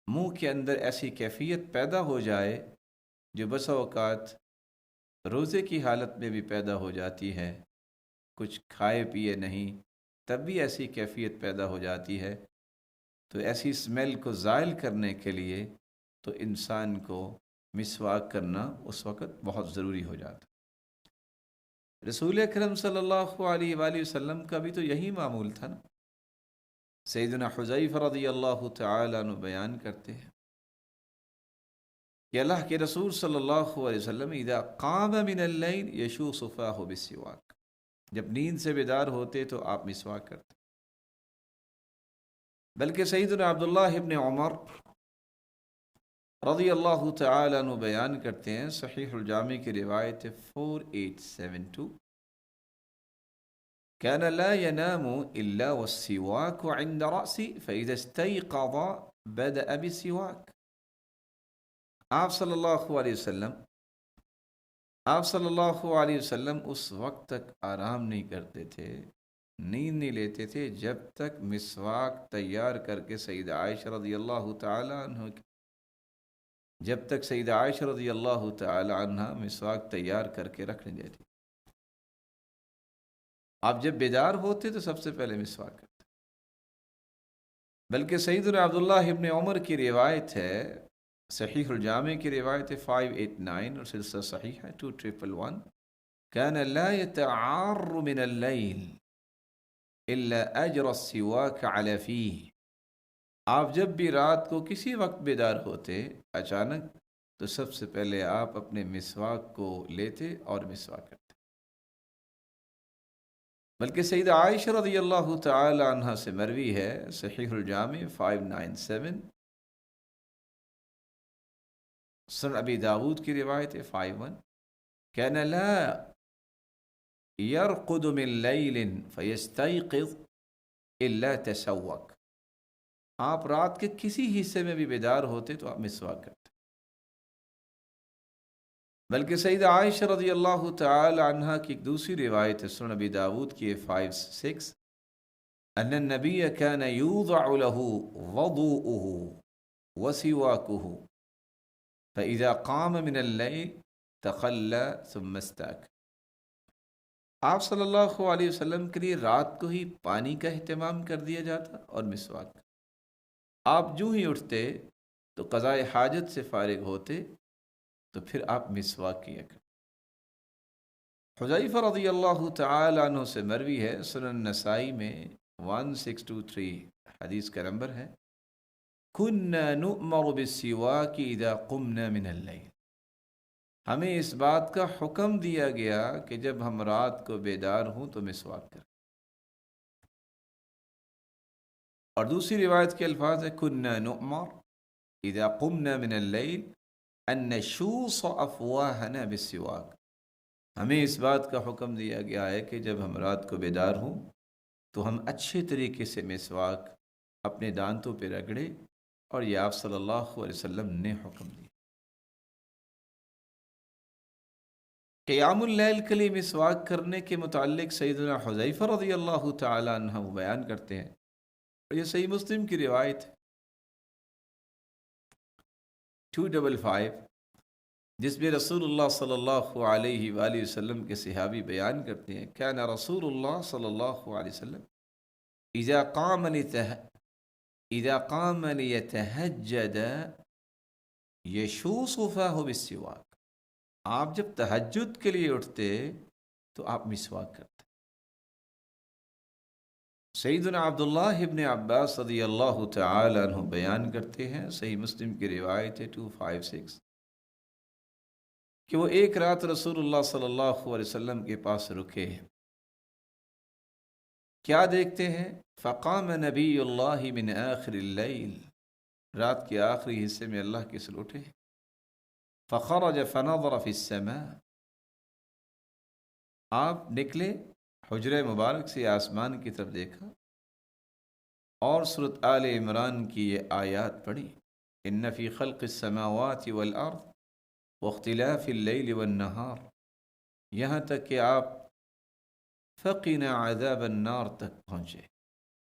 منہ کے اندر ایسی کیفیت پیدا ہو جائے جو بسا اوقات روزے کی حالت میں بھی پیدا ہو جاتی ہے، کچھ کھائے پیے نہیں تب بھی ایسی کیفیت پیدا ہو جاتی ہے، تو ایسی اسمیل کو زائل کرنے کے لیے تو انسان کو مسواک کرنا اس وقت بہت ضروری ہو جاتا۔ رسول اکرم صلی اللہ علیہ وآلہ وسلم کا بھی تو یہی معمول تھا نا۔ سیدنا حذیفہ رضی اللہ تعالیٰ عنہ بیان کرتے ہیں کہ اللہ کے رسول صلی اللہ علیہ وسلم اذا قام من اللیل یشوص فاہ بالسواک، جب نیند سے بیدار ہوتے تو آپ مسواک کرتے۔ بلکہ سیدنا عبداللہ ابن عمر رضی اللہ تعالیٰ عنہ بیان کرتے ہیں، صحیح الجامع کی روایت 4872، كان لا ينام إلا والسواك عند رأسه فإذا استيقظ بدأ بالسواك۔ آپ صلی اللہ علیہ وسلم اس وقت تک آرام نہیں کرتے تھے، نیند نہیں لیتے تھے جب تک مسواک تیار کر کے سیدہ عائشہ رضی اللہ تعالی عنہ مسواک تیار کر کے رکھ نہیں دیتی۔ آپ جب بیدار ہوتے تو سب سے پہلے مسواک کرتے۔ بلکہ سیدنا عبداللہ ابن عمر کی روایت ہے، صحیح الجامع کی روایت ہے 589 اور سلسلہ صحیح ہے 2111، كان لا يتعار من اللیل الا اجر السواک علی فیہ۔ آپ جب بھی رات کو کسی وقت بیدار ہوتے اچانک، تو سب سے پہلے آپ اپنے مسواک کو لیتے اور مسواک کرتے۔ بلکہ سیدہ عائشہ رضی اللہ تعالی عنہ سے مروی ہے، صحیح الجامع 597، سنن ابی داود کی روایت ہے 51، كان لا يرقد من ليل فيستيقظ الا تسوق، آپ رات کے کسی حصے میں بھی بیدار ہوتے تو آپ مسواک کرتے۔ بلکہ سیدہ عائشہ رضی اللہ تعالی عنہ کی ایک دوسری روایت ہے، سنن ابی داود کی 56، ان النبی كان يوضع له وضوءه وسواكه فاذا قام من الليل تخلى ثم استاك، آپ صلی اللہ علیہ وسلم کے لیے رات کو ہی پانی کا اہتمام کر دیا جاتا اور مسواک، آپ جو ہی اٹھتے تو قضاء حاجت سے فارغ ہوتے تو پھر آپ مسواک کیا کرتے۔ حذیفہ رضی اللہ تعالی عنہ سے مروی ہے، سنن نسائی میں 1623 حدیث کا نمبر ہے، كنا نؤمر بالسواک اذا قمنا من اللیل، ہمیں اس بات کا حکم دیا گیا کہ جب ہم رات کو بیدار ہوں تو مسواک کریں۔ اور دوسری روایت کے الفاظ ہے، كنا نؤمر اذا قمنا من اللیل ان نشوص افواہنا بالسواک، ہمیں اس بات کا حکم دیا گیا ہے کہ جب ہم رات کو بیدار ہوں تو ہم اچھے طریقے سے مسواک اپنے دانتوں پہ رگڑے، اور یہ آپ صلی اللہ علیہ وسلم نے حکم دیا۔ قیام اللیل کے لیے مسواک کرنے کے متعلق سیدنا حذیفہ رضی اللہ تعالی عنہ وہ بیان کرتے ہیں، اور یہ صحیح مسلم کی روایت ہے 255، جس میں رسول اللہ صلی اللہ علیہ وآلہ وسلم کے صحابی بیان کرتے ہیں، کان رسول اللہ صلی اللہ علیہ وسلم اذا قام لیتہجد یشوص فاہ بالسواک، آپ جب تہجد کے لیے اٹھتے تو آپ مسواک کرتے۔ سیدنا عبداللہ ابن عباس رضی اللہ تعالی عنہ بیان کرتے ہیں، صحیح مسلم کی روایت ہے 256، کہ وہ ایک رات رسول اللہ صلی اللہ علیہ وسلم کے پاس رکے، کیا دیکھتے ہیں، فقام نبی اللہ من آخر اللیل، رات کے آخری حصے میں اللہ کے سل اٹھے، فخرج فنظر فی السماء، آپ نکلے حجرہ مبارک سے آسمان کی طرف دیکھا اور سورۃ آل عمران کی یہ آیات پڑھی، ان فی خلق السماوات والارض واختلاف اللیل والنہار، یہاں تک کہ آپ فقنا عذاب النار تک پہنچے،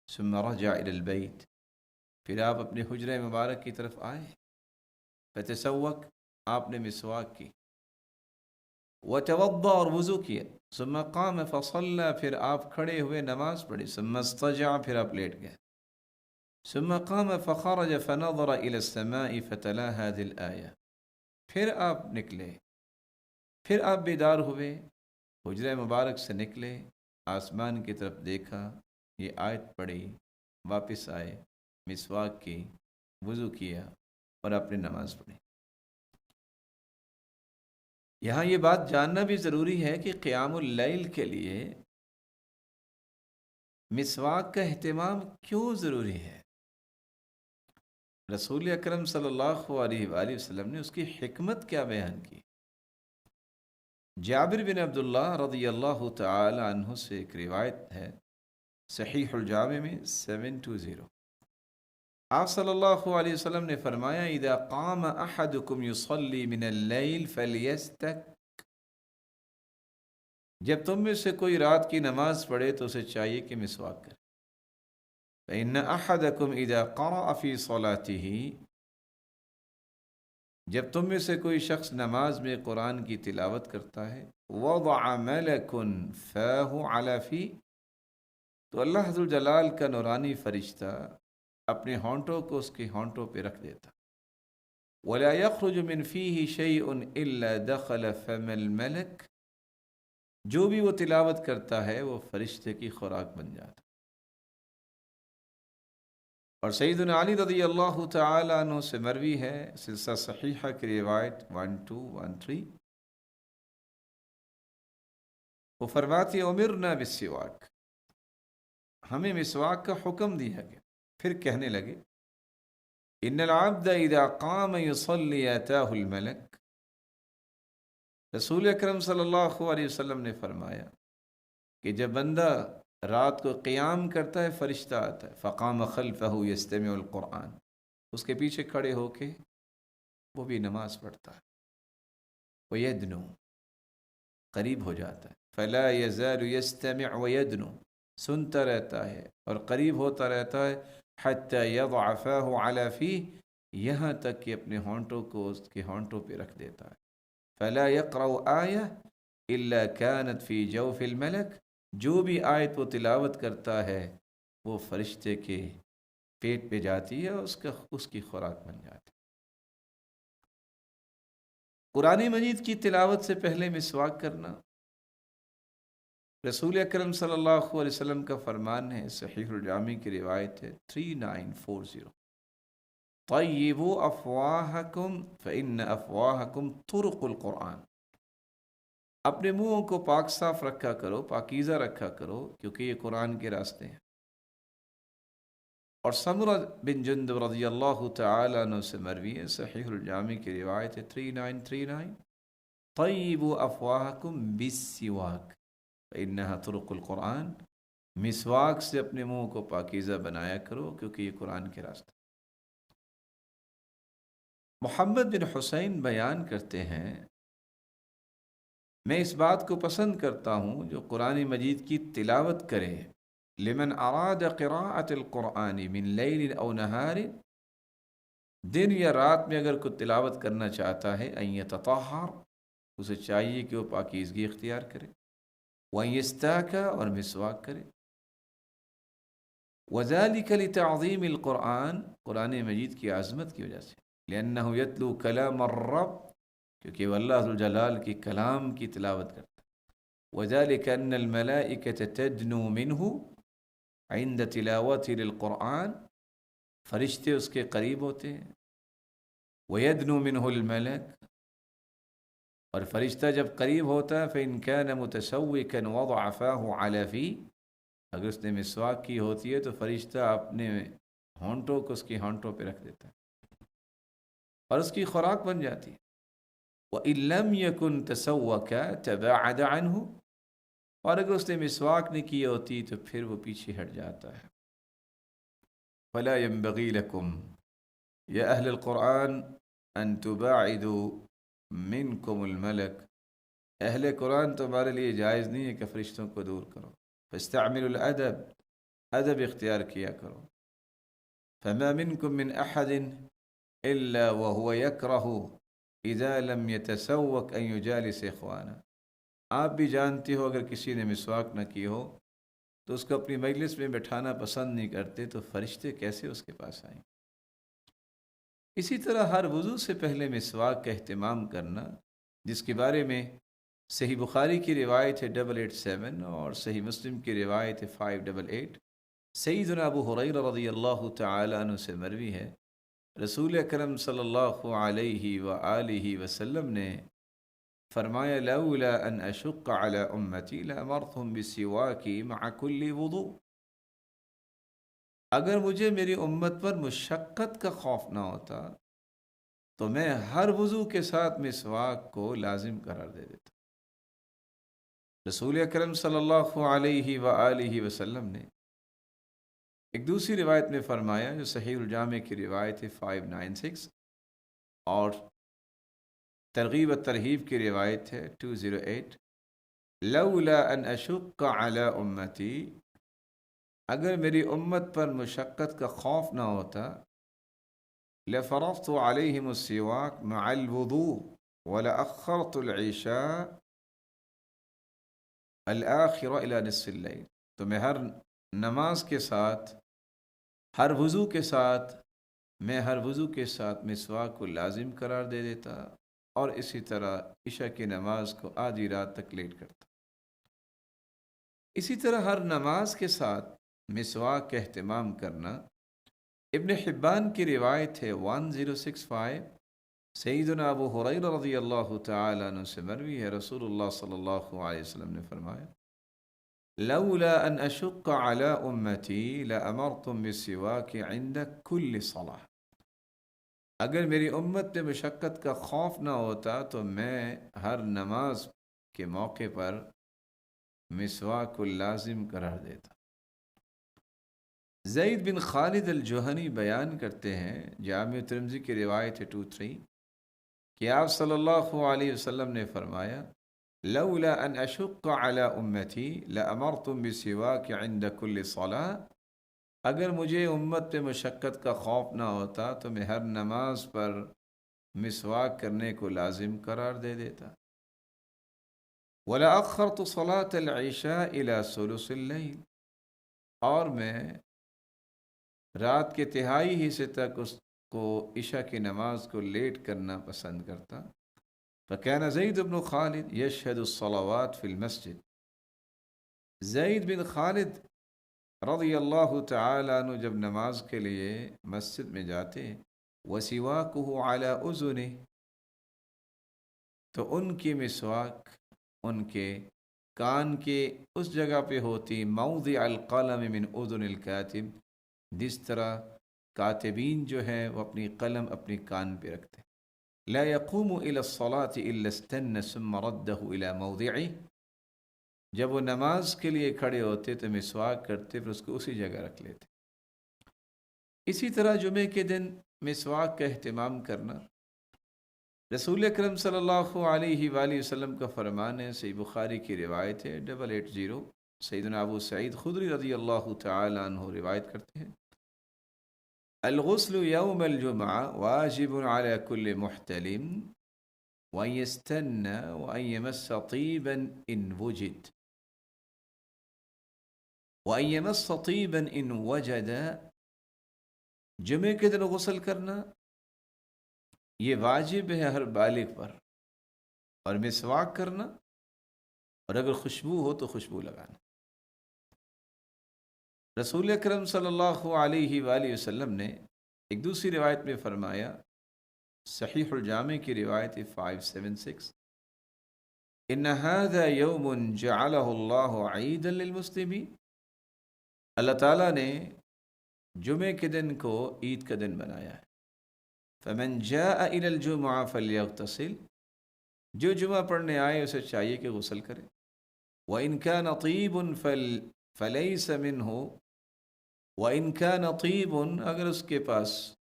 ثم رجع الی البیت، پھر آپ اپنے حجرہ مبارک کی طرف آئے، فتسوک، آپ نے مسواک کی، وتوضا، اور وضو کیا، ثم قام فصلى، پھر آپ کھڑے ہوئے نماز پڑھی، ثم اضطجع، پھر آپ لیٹ گئے، ثم قام فخرج فنظر الى السماء فتلا هذه الآية، پھر آپ نکلے، پھر آپ بیدار ہوئے، حجرہ مبارک سے نکلے، آسمان کی طرف دیکھا، یہ آیت پڑھی، واپس آئے، مسواک کی، وضو کیا اور اپنی نماز پڑھی۔ یہاں یہ بات جاننا بھی ضروری ہے کہ قیام اللیل کے لیے مسواک کا اہتمام کیوں ضروری ہے؟ رسول اکرم صلی اللہ علیہ وآلہ وسلم نے اس کی حکمت کیا بیان کی؟ جابر بن عبداللہ رضی اللہ تعالی عنہ سے ایک روایت ہے، صحیح الجامع میں 720، آپ صلی اللہ علیہ وسلم نے فرمایا، اذا قام احدکم یصلی من اللیل فلیستک، جب تم میں سے کوئی رات کی نماز پڑھے تو اسے چاہیے کہ مسواک کرے، فإن احدکم اذا قرأ فی صلاته، جب تم میں سے کوئی شخص نماز میں قرآن کی تلاوت کرتا ہے، وضع ملک فاہ علی فی، تو اللہ ذو الجلال کا نورانی فرشتہ اپنے ہونٹوں کو اس کے ہونٹوں پہ رکھ دیتا، ولا یخرج من فیہ شیء الا دخل فم الملک، جو بھی وہ تلاوت کرتا ہے وہ فرشتے کی خوراک بن جاتا۔ اور سیدنا علی رضی اللہ تعالی عنہ سے مروی ہے، سلسلہ صحیحہ کی روایت 1213، وہ فرماتے امرنا بالسواک، ہمیں مسواک کا حکم دیا گیا. پھر کہنے لگے ان العبد اذا قام يصلي اتاه الملك. رسول اکرم صلی اللہ علیہ وسلم نے فرمایا کہ جب بندہ رات کو قیام کرتا ہے فرشتہ آتا ہے. فقام خلفہ یستمع القرآن، اس کے پیچھے کھڑے ہو کے وہ بھی نماز پڑھتا ہے. ویدنو، قریب ہو جاتا ہے. فلا یزال یستمع ویدنو، سنتا رہتا ہے اور قریب ہوتا رہتا ہے. حتی یضع فاہ علی فیہ، یہاں تک کہ اپنے ہونٹوں کو اس کے ہونٹوں پہ رکھ دیتا ہے. فلا یقرأ آیہ الا كانت فی جوف الملک، جو بھی آیت وہ تلاوت کرتا ہے وہ فرشتے کے پیٹ پہ جاتی ہے، اس کی خوراک بن جاتی ہے. قرآن مجید کی تلاوت سے پہلے مسواک کرنا رسول اکرم صلی اللہ علیہ وسلم کا فرمان ہے. صحیح الجامع کی روایت ہے 3940. طیبوا افواہکم فإن افواہکم طرق القرآن. اپنے منہوں کو پاک صاف رکھا کرو، پاکیزہ رکھا کرو، کیونکہ یہ قرآن کے راستے ہیں. اور سمرہ بن جندب رضی اللہ تعالیٰ عنہ سے مروی ہے، صحیح الجامع کی روایت ہے 3939. طیبوا افواہکم بالسواک فإنہا طرق القرآن. مسواک سے اپنے منہ کو پاکیزہ بنایا کرو، کیونکہ یہ قرآن کے راستے. محمد بن حسین بیان کرتے ہیں میں اس بات کو پسند کرتا ہوں جو قرآن مجید کی تلاوت کرے. لمن اراد قراءة القرآن من لیل او نہار، دن یا رات میں اگر کوئی تلاوت کرنا چاہتا ہے، ان یتطہر، اسے چاہیے کہ وہ پاکیزگی اختیار کرے. وان یستاک، اور مسواک کرے. وذلک لتعظیم القرآن، قرآن مجید کی عظمت کی وجہ سے. لأنه یتلو کلام الرب، کیونکہ وہ اللہ ذوالجلال کی کلام کی تلاوت کرتا ہے. وذلك ان الملائکة تدنو منہ عند تلاوت للقرآن، فرشتے اس کے قریب ہوتے ہیں. ویدنو منہ الملک، اور فرشتہ جب قریب ہوتا ہے فإن كان متسوكا وضع فاه على فيه، اگر اس نے مسواک کی ہوتی ہے تو فرشتہ اپنے ہونٹوں کو اس کی ہونٹوں پہ رکھ دیتا ہے اور اس کی خوراک بن جاتی ہے. وإن لم يكن تسوك تباعد عنه، اور اگر اس نے مسواک نہیں کی ہوتی تو پھر وہ پیچھے ہٹ جاتا ہے. فلا ينبغي لكم يا أهل القرآن أن تباعدوا منكم الملك، اہل قرآن تمہارے لیے جائز نہیں ہے کہ فرشتوں کو دور کرو. فاستعملوا الادب، ادب اختیار کیا کرو. فما منكم من احد الا وهو يكره اذا لم يتسوك ان يجالس اخوانا. آپ بھی جانتے ہو اگر کسی نے مسواک نہ کی ہو تو اس کو اپنی مجلس میں بٹھانا پسند نہیں کرتے، تو فرشتے کیسے اس کے پاس آئیں. اسی طرح ہر وضو سے پہلے مسواک کا اہتمام کرنا، جس کے بارے میں صحیح بخاری کی روایت ہے 887 اور صحیح مسلم کی روایت ہے 588. سیدنا ابو ہریرہ رضی اللہ تعالی عنہ سے مروی ہے رسول اکرم صلی اللہ علیہ وآلہ وسلم نے فرمایا لولا ان اشق علی امتی لامرتهم بالسواک مع کل وضوء. اگر مجھے میری امت پر مشقت کا خوف نہ ہوتا تو میں ہر وضو کے ساتھ مسواک کو لازم قرار دے دیتا. رسول اکرم صلی اللہ علیہ وآلہ وسلم نے ایک دوسری روایت میں فرمایا جو صحیح الجامع کی روایت ہے 596 اور ترغیب و ترہیب کی روایت ہے 208. لولا ان اشق علی امتی، اگر میری امت پر مشقت کا خوف نہ ہوتا لفرضت علیہم السواک مع الوضوء ولأخرت العشاء الآخرة الى نصف اللیل. تو میں ہر نماز کے ساتھ ہر وضو کے ساتھ مسواک کو لازم قرار دے دیتا اور اسی طرح عشاء کی نماز کو آدھی رات تک لیٹ کرتا. اسی طرح ہر نماز کے ساتھ مسواک کا اہتمام کرنا. ابن حبان کی روایت ہے 1065. سیدنا ابو ہریرہ رضی اللہ تعالی عنہ سے مروی ہے رسول اللہ صلی اللہ علیہ وسلم نے فرمایا لولا ان اشق على امتی لامرتم بالسواک عند كل صلاح، اگر میری امت پہ مشقت کا خوف نہ ہوتا تو میں ہر نماز کے موقع پر مسواک کو لازم قرار دیتا۔ زید بن خالد الجہنی بیان کرتے ہیں، جامع ترمذی کی روایت 23، کہ آپ صلی اللہ علیہ وسلم نے فرمایا لولا ان اشق علی امتی لامرتم بالسواک عند كل صلاح، اگر مجھے امت پہ مشقت کا خوف نہ ہوتا تو میں ہر نماز پر مسواک کرنے کو لازم قرار دے دیتا۔ وَلَأَخَّرْتُ صَلَاةَ الْعِشَاءِ إِلَى ثُلُثِ اللَّيْلِ، اور میں رات کے تہائی حصے تک اس کو عشاء کی نماز کو لیٹ کرنا پسند کرتا۔ فَكَانَ زید بن خالد يشهد الصلوات فی المسجد، زید بن خالد رضی اللہ تعالی عنہ جب نماز کے لیے مسجد میں جاتے، وَسِوَاكُهُ عَلَى أُذُنِهِ، تو ان کی مسواک ان کے کان کے اس جگہ پہ ہوتی، موضع القلم من اذن الکاتب، جس طرح کاتبین جو ہیں وہ اپنی قلم اپنی کان پہ رکھتے۔ لا يقوم الى الصلاة الا استنى ثم رده الى موضعه، جب وہ نماز کے لیے کھڑے ہوتے تو مسواک کرتے پھر اس کو اسی جگہ رکھ لیتے۔ اسی طرح جمعے کے دن مسواک کا اہتمام کرنا، رسول اکرم صلی اللہ علیہ وآلہ وسلم کا فرمان ہے، صحیح بخاری کی روایت ہے 880، سیدنا ابو سعید خدری رضی اللہ تعالی عنہ روایت کرتے ہیں، الغسل یوم الجمعہ واجب علی کل محتلم وان یستنى وان یمس طیبا ان وجد وان یمس طیبا ان وجد، جمعے کے دن غسل کرنا یہ واجب ہے ہر بالغ پر، اور مسواک کرنا، اور اگر خوشبو ہو تو خوشبو لگانا۔ رسول اکرم صلی اللہ علیہ وآلہ وسلم نے ایک دوسری روایت میں فرمایا، صحیح الجامع کی روایت 576، ان هذا يوم جعله الله عيدا للمسلمين، اللہ تعالیٰ نے جمعے کے دن کو عید کا دن بنایا ہے۔ فمن جاء الى الجمعہ فلیغتسل، جو جمعہ پڑھنے آئے اسے چاہیے کہ غسل کرے، وَإِن كَانَ طِيبٌ فَلَيْسَ مِنْهُ، وَإِن كَانَ طِيبٌ، اگر اس کے پاس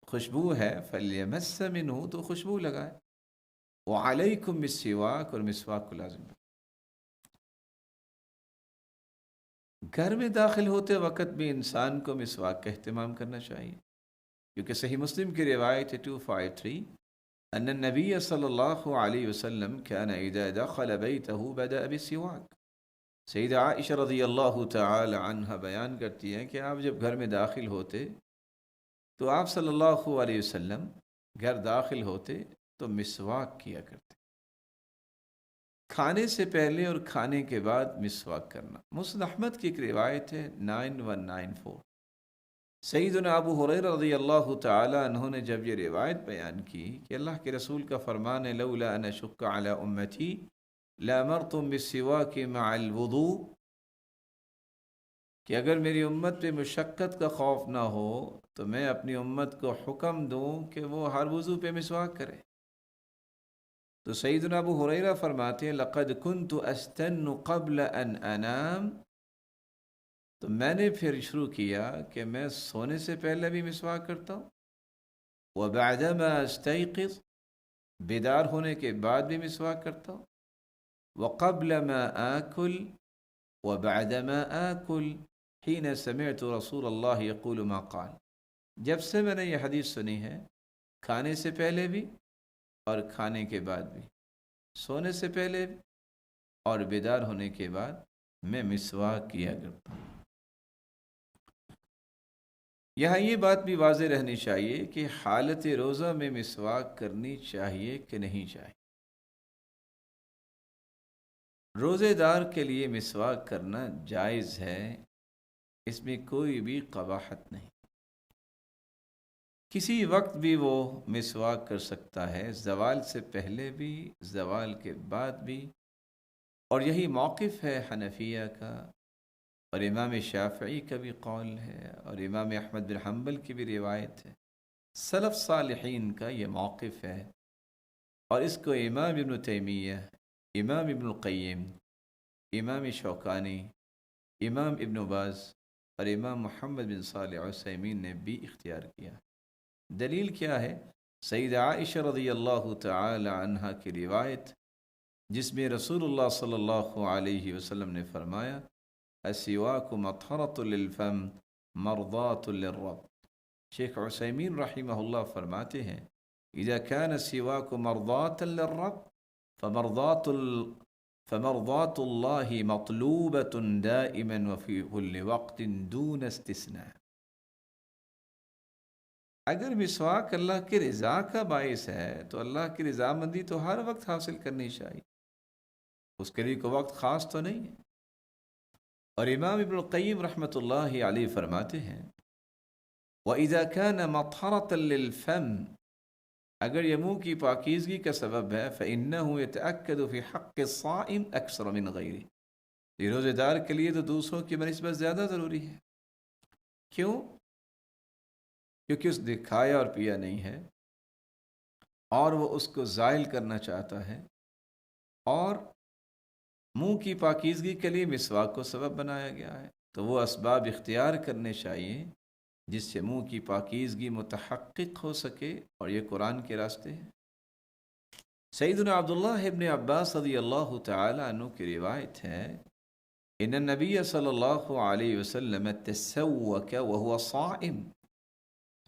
خوشبو ہے، فَلْيَمَسَّ مِنْهُ، تو خوشبو لگائے، وَعَلَيْكُمْ بِالسِّوَاكِ، اور مسواک کو لازم ہے۔ گھر میں داخل ہوتے وقت بھی انسان کو مسواک کا اہتمام کرنا چاہیے، کیونکہ صحیح مسلم کی روایت 253، ان النبی صلی اللہ علیہ وسلم كان اذا دخل بیتہ بدأ بالسواک، سیدہ عائشہ رضی اللہ تعالی عنہ بیان کرتی ہیں کہ آپ جب گھر میں داخل ہوتے تو آپ صلی اللہ علیہ وسلم گھر داخل ہوتے تو مسواک کیا کرتے، کھانے سے پہلے اور کھانے کے بعد مسواک کرنا۔ مسند احمد کی ایک روایت ہے 9194، سیدنا ابو ہریرہ رضی اللہ تعالی عنہ نے جب یہ روایت بیان کی کہ اللہ کے رسول کا فرمان ہے، لولا ان اشق علی امتی لامرتم بالسواک مع الوضوء، کہ اگر میری امت پہ مشقت کا خوف نہ ہو تو میں اپنی امت کو حکم دوں کہ وہ ہر وضو پہ مسواک کرے۔ تو سیدنا ابو ہریرہ فرماتے ہیں، لقد كنت استن قبل ان انام، تو میں نے پھر شروع کیا کہ میں سونے سے پہلے بھی مسواک کرتا ہوں، وبعدما استيقظ، بیدار ہونے کے بعد بھی مسواک کرتا ہوں، وقبل ما آكل وبعدما آكل حين سمعت رسول اللہ یقول ما قال، جب سے میں نے یہ حدیث سنی ہے، کھانے سے پہلے بھی اور کھانے کے بعد بھی، سونے سے پہلے بھی اور بیدار ہونے کے بعد میں مسواک کیا کرتا ہوں۔ یہاں یہ بات بھی واضح رہنی چاہیے کہ حالت روزہ میں مسواک کرنی چاہیے کہ نہیں چاہیے۔ روزے دار کے لیے مسواک کرنا جائز ہے، اس میں کوئی بھی قباحت نہیں، کسی وقت بھی وہ مسواک کر سکتا ہے، زوال سے پہلے بھی، زوال کے بعد بھی، اور یہی موقف ہے حنفیہ کا اور امام شافعی کا بھی قول ہے اور امام احمد بن حنبل کی بھی روایت ہے، سلف صالحین کا یہ موقف ہے، اور اس کو امام ابن تیمیہ، امام ابن القیم، امام شوکانی، امام ابن باز اور امام محمد بن صالح عثیمین نے بھی اختیار کیا۔ دلیل کیا ہے؟ سیدہ عائشہ رضی اللہ تعالی عنہا کی روایت، جس میں رسول اللہ صلی اللہ علیہ وسلم نے فرمایا السواک مطہرۃ للفم مرضات للرب۔ شیخ عثیمین رحمہ اللہ فرماتے ہیں اذا كان السواک مرضات للرب فمرضات اللہ مطلوبۃ دائما وفی کل وقت دون استثناء۔ اگر مسواک اللہ کی رضا کا باعث ہے تو اللہ کی رضامندی تو ہر وقت حاصل کرنی چاہیے، اس کے لیے کوئی وقت خاص تو نہیں ہے۔ اور امام ابن القیم رحمۃ اللہ علیہ فرماتے ہیں وَإِذَا كَانَ مَطْهَرَةً لِلْفَمِ، اگر یہ منہ کی پاکیزگی کا سبب ہے فَإِنَّهُ يَتَأَكَّدُ فِي حَقِّ الصَّائِمِ أَكْثَرَ مِنْ غَيْرِهِ، یہ روزے دار کے لیے تو دوسروں کی بنسبت زیادہ ضروری ہے۔ کیوں؟ کیونکہ اس نے کھایا اور پیا نہیں ہے اور وہ اس کو زائل کرنا چاہتا ہے، اور منہ کی پاکیزگی کے لیے مسواک کو سبب بنایا گیا ہے، تو وہ اسباب اختیار کرنے چاہیے جس سے منہ کی پاکیزگی متحقق ہو سکے، اور یہ قرآن کے راستے ہیں۔ سیدنا عبداللہ ابن عباس رضی اللہ تعالی عنہ کی روایت ہے ان النبی صلی اللہ علیہ وسلم تسوک وهو صائم،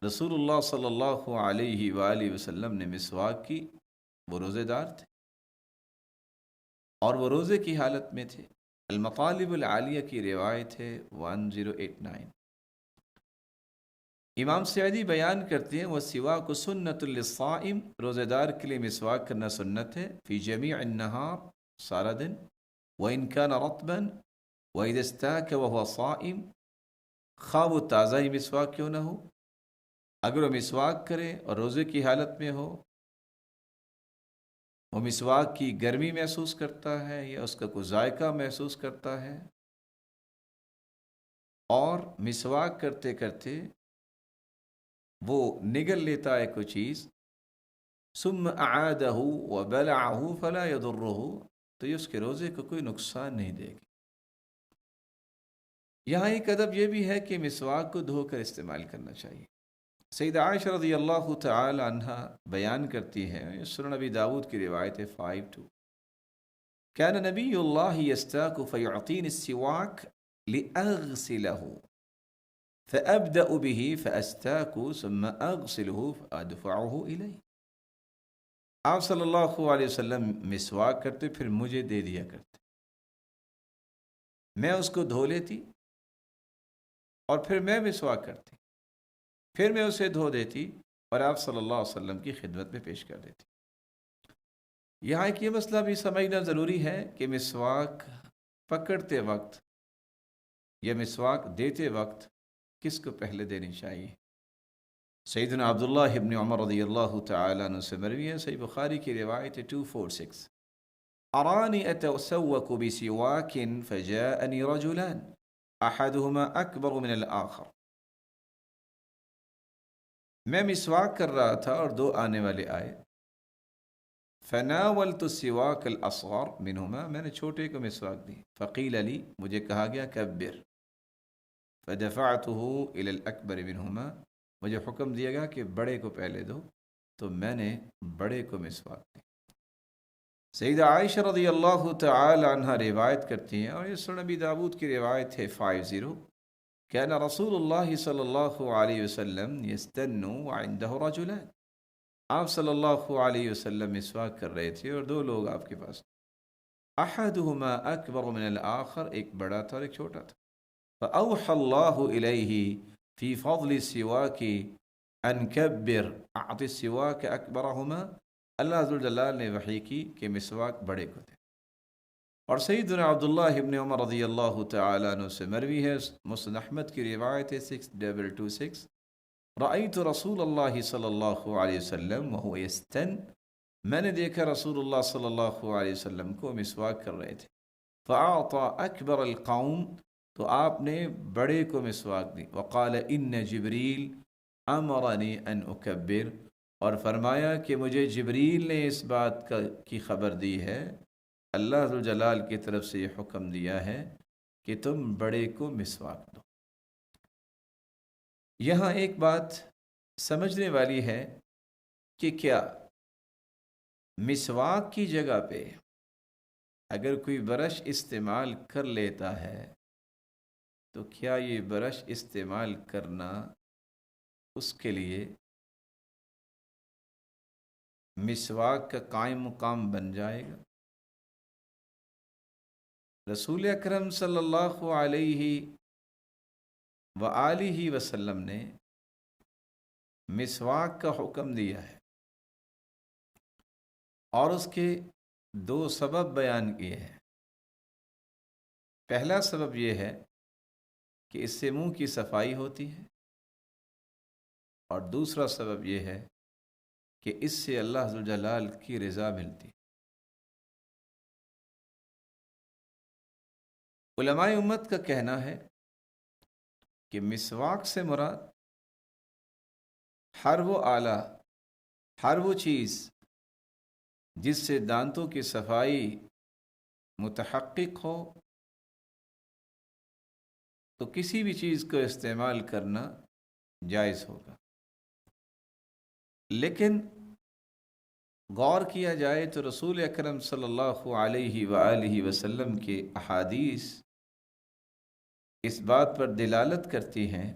رسول اللہ صلی اللہ علیہ وآلہ وسلم نے مسواک کی، وہ روزے دار تھے اور وہ روزے کی حالت میں تھے۔ المطالب العالیہ کی روایت ہے 1089۔ امام سعدی بیان کرتے ہیں وَالسِّوَاكُ سُنَّةٌ لِلصَّائِمِ، روزے دار کے لیے مسواک کرنا سنت ہے، فی جمیع النہار، سارا دن، وَإِن كَانَ رَطْبًا وَإِذَا اسْتَاكَ وَهُوَ صَائِمٌ، خواہ وہ تازہ ہی مسواک کیوں نہ ہو، اگر وہ مسواک کرے اور روزے کی حالت میں ہو، وہ مسواک کی گرمی محسوس کرتا ہے یا اس کا کوئی ذائقہ محسوس کرتا ہے، اور مسواک کرتے کرتے وہ نگل لیتا ہے کوئی چیز، ثم اعادہ وبلعہ فلا یضرہ، تو یہ اس کے روزے کو کوئی نقصان نہیں دے گی۔ یہاں ایک ادب یہ بھی ہے کہ مسواک کو دھو کر استعمال کرنا چاہیے۔ سیدہ عائشہ رضی اللہ تعالی عنہا بیان کرتی ہے، سنن نبی داود کی روایت ہے 52، كان نبی اللہ یستاک فیعطین السواک لأغسلہ فأبدأ به فأستاك ثم أغسله فأدفعه إليه۔ آپ صلی اللہ علیہ وسلم مسواک کرتے پھر مجھے دے دیا کرتے، میں اس کو دھو لیتی اور پھر میں مسواک کرتی، پھر میں اسے دھو دیتی اور آپ صلی اللہ علیہ وسلم کی خدمت میں پیش کر دیتی۔ یہاں ایک یہ مسئلہ بھی سمجھنا ضروری ہے کہ مسواک پکڑتے وقت یا مسواک دیتے وقت کس کو پہلے دینی چاہیے۔ سیدنا عبداللہ ابن عمر رضی اللہ تعالیٰ عنہ سے مروی ہے، صحیح بخاری کی روایت 246، ارانی اتسوک بسواک فجاءنی رجلان احدہما اکبر من الاخر، میں مسواک کر رہا تھا اور دو آنے والے آئے، فناولت السواک الاصغر منہما، میں نے چھوٹے کو مسواک دی، فقیل لی، مجھے کہا گیا کبر، فدفعته الى الاکبر منہما، مجھے حکم دیا گیا کہ بڑے کو پہلے دو، تو میں نے بڑے کو مسواک دی۔ سیدہ عائشہ رضی اللہ تعالی عنہ روایت کرتی ہیں، اور یہ سنن نبی داود کی روایت ہے 50، كان رسول اللہ صلی اللہ علیہ وسلم یستن وعنده رجلان، آپ صلی اللہ علیہ وسلم مسواک کر رہے تھے اور دو لوگ آپ کے پاس، احدہما اکبر من الاخر، ایک بڑا تھا اور ایک چھوٹا تھا، فأوحى اللہ الیہ فی فضل السواک ان کبر اعط السواک اکبرہما، اللہ ذوالجلال نے وحی کی کہ مسواک بڑے کو دے۔ اور سیدنا عبداللہ ابن عمر رضی اللہ تعالی عنہ سے مروی ہے، مسند احمد کی روایت ہے 6226، رأیت رسول اللہ صلی اللہ علیہ وسلم وهو یستن، میں نے دیکھا رسول اللہ صلی اللہ علیہ وسلم کو مسواک کر رہے تھے، فأعطى اکبر القوم، تو آپ نے بڑے کو مسواک دی. وقال ان جبریل امرنی ان اکبر، اور فرمایا کہ مجھے جبریل نے اس بات کی خبر دی ہے، اللہ ذوالجلال کی طرف سے یہ حکم دیا ہے کہ تم بڑے کو مسواک دو. یہاں ایک بات سمجھنے والی ہے کہ کیا مسواک کی جگہ پہ اگر کوئی برش استعمال کر لیتا ہے تو کیا یہ برش استعمال کرنا اس کے لیے مسواک کا قائم مقام بن جائے گا؟ رسول اکرم صلی اللہ علیہ وآلہ وسلم نے مسواک کا حکم دیا ہے اور اس کے دو سبب بیان کیے ہیں. پہلا سبب یہ ہے کہ اس سے منہ کی صفائی ہوتی ہے، اور دوسرا سبب یہ ہے کہ اس سے اللہ ذوالجلال کی رضا ملتی ہے. علماء امت کا کہنا ہے کہ مسواک سے مراد ہر وہ آلہ، ہر وہ چیز جس سے دانتوں کی صفائی متحقق ہو، تو کسی بھی چیز کو استعمال کرنا جائز ہوگا. لیکن غور کیا جائے تو رسول اکرم صلی اللہ علیہ وآلہ وسلم کے احادیث اس بات پر دلالت کرتی ہیں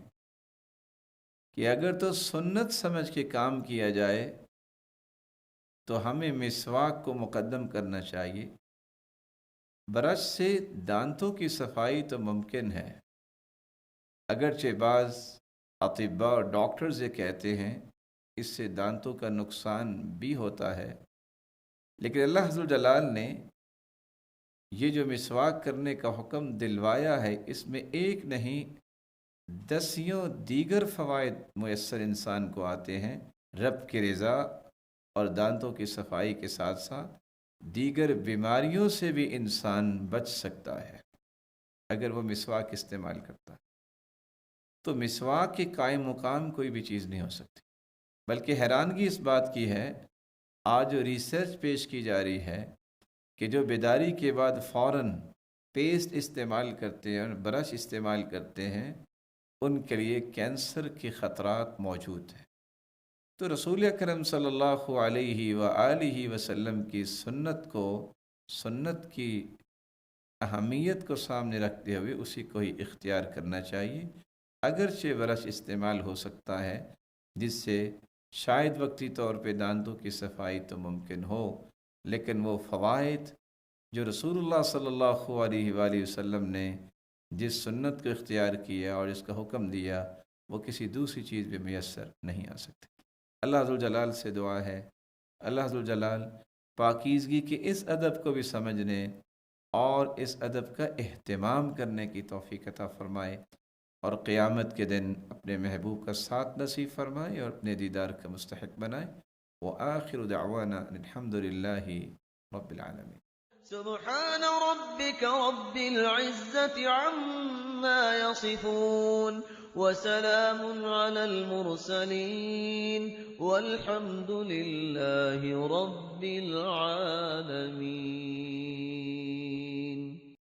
کہ اگر تو سنت سمجھ کے کام کیا جائے تو ہمیں مسواک کو مقدم کرنا چاہیے. برش سے دانتوں کی صفائی تو ممکن ہے، اگرچہ بعض اطباء اور ڈاکٹرز یہ کہتے ہیں اس سے دانتوں کا نقصان بھی ہوتا ہے، لیکن اللہ ذوالجلال نے یہ جو مسواک کرنے کا حکم دلوایا ہے اس میں ایک نہیں دسیوں دیگر فوائد میسر انسان کو آتے ہیں. رب کی رضا اور دانتوں کی صفائی کے ساتھ ساتھ دیگر بیماریوں سے بھی انسان بچ سکتا ہے اگر وہ مسواک استعمال کرتا ہے. تو مسواک کے قائم مقام کوئی بھی چیز نہیں ہو سکتی. بلکہ حیرانگی اس بات کی ہے، آج جو ریسرچ پیش کی جا رہی ہے کہ جو بیداری کے بعد فوراً پیسٹ استعمال کرتے ہیں اور برش استعمال کرتے ہیں ان کے لیے کینسر کے خطرات موجود ہیں. تو رسول اکرم صلی اللہ علیہ وآلہ وسلم کی سنت کی اہمیت کو سامنے رکھتے ہوئے اسی کو ہی اختیار کرنا چاہیے. اگرچہ برش استعمال ہو سکتا ہے جس سے شاید وقتی طور پہ دانتوں کی صفائی تو ممکن ہو، لیکن وہ فوائد جو رسول اللہ صلی اللہ علیہ وآلہ وسلم نے جس سنت کو اختیار کیا اور اس کا حکم دیا وہ کسی دوسری چیز بھی میسر نہیں آ سکتے. اللہ ذوالجلال سے دعا ہے اللہ ذوالجلال پاکیزگی کے اس ادب کو بھی سمجھنے اور اس ادب کا اہتمام کرنے کی توفیق عطا فرمائے، اور قیامت کے دن اپنے محبوب کا ساتھ نصیب فرمائے اور اپنے دیدار کا مستحق بنائے. وآخر دعوانا الحمد للہ رب العالمین. سبحان ربك رب العزة عما يصفون وسلام على المرسلين والحمد لله رب العالمين.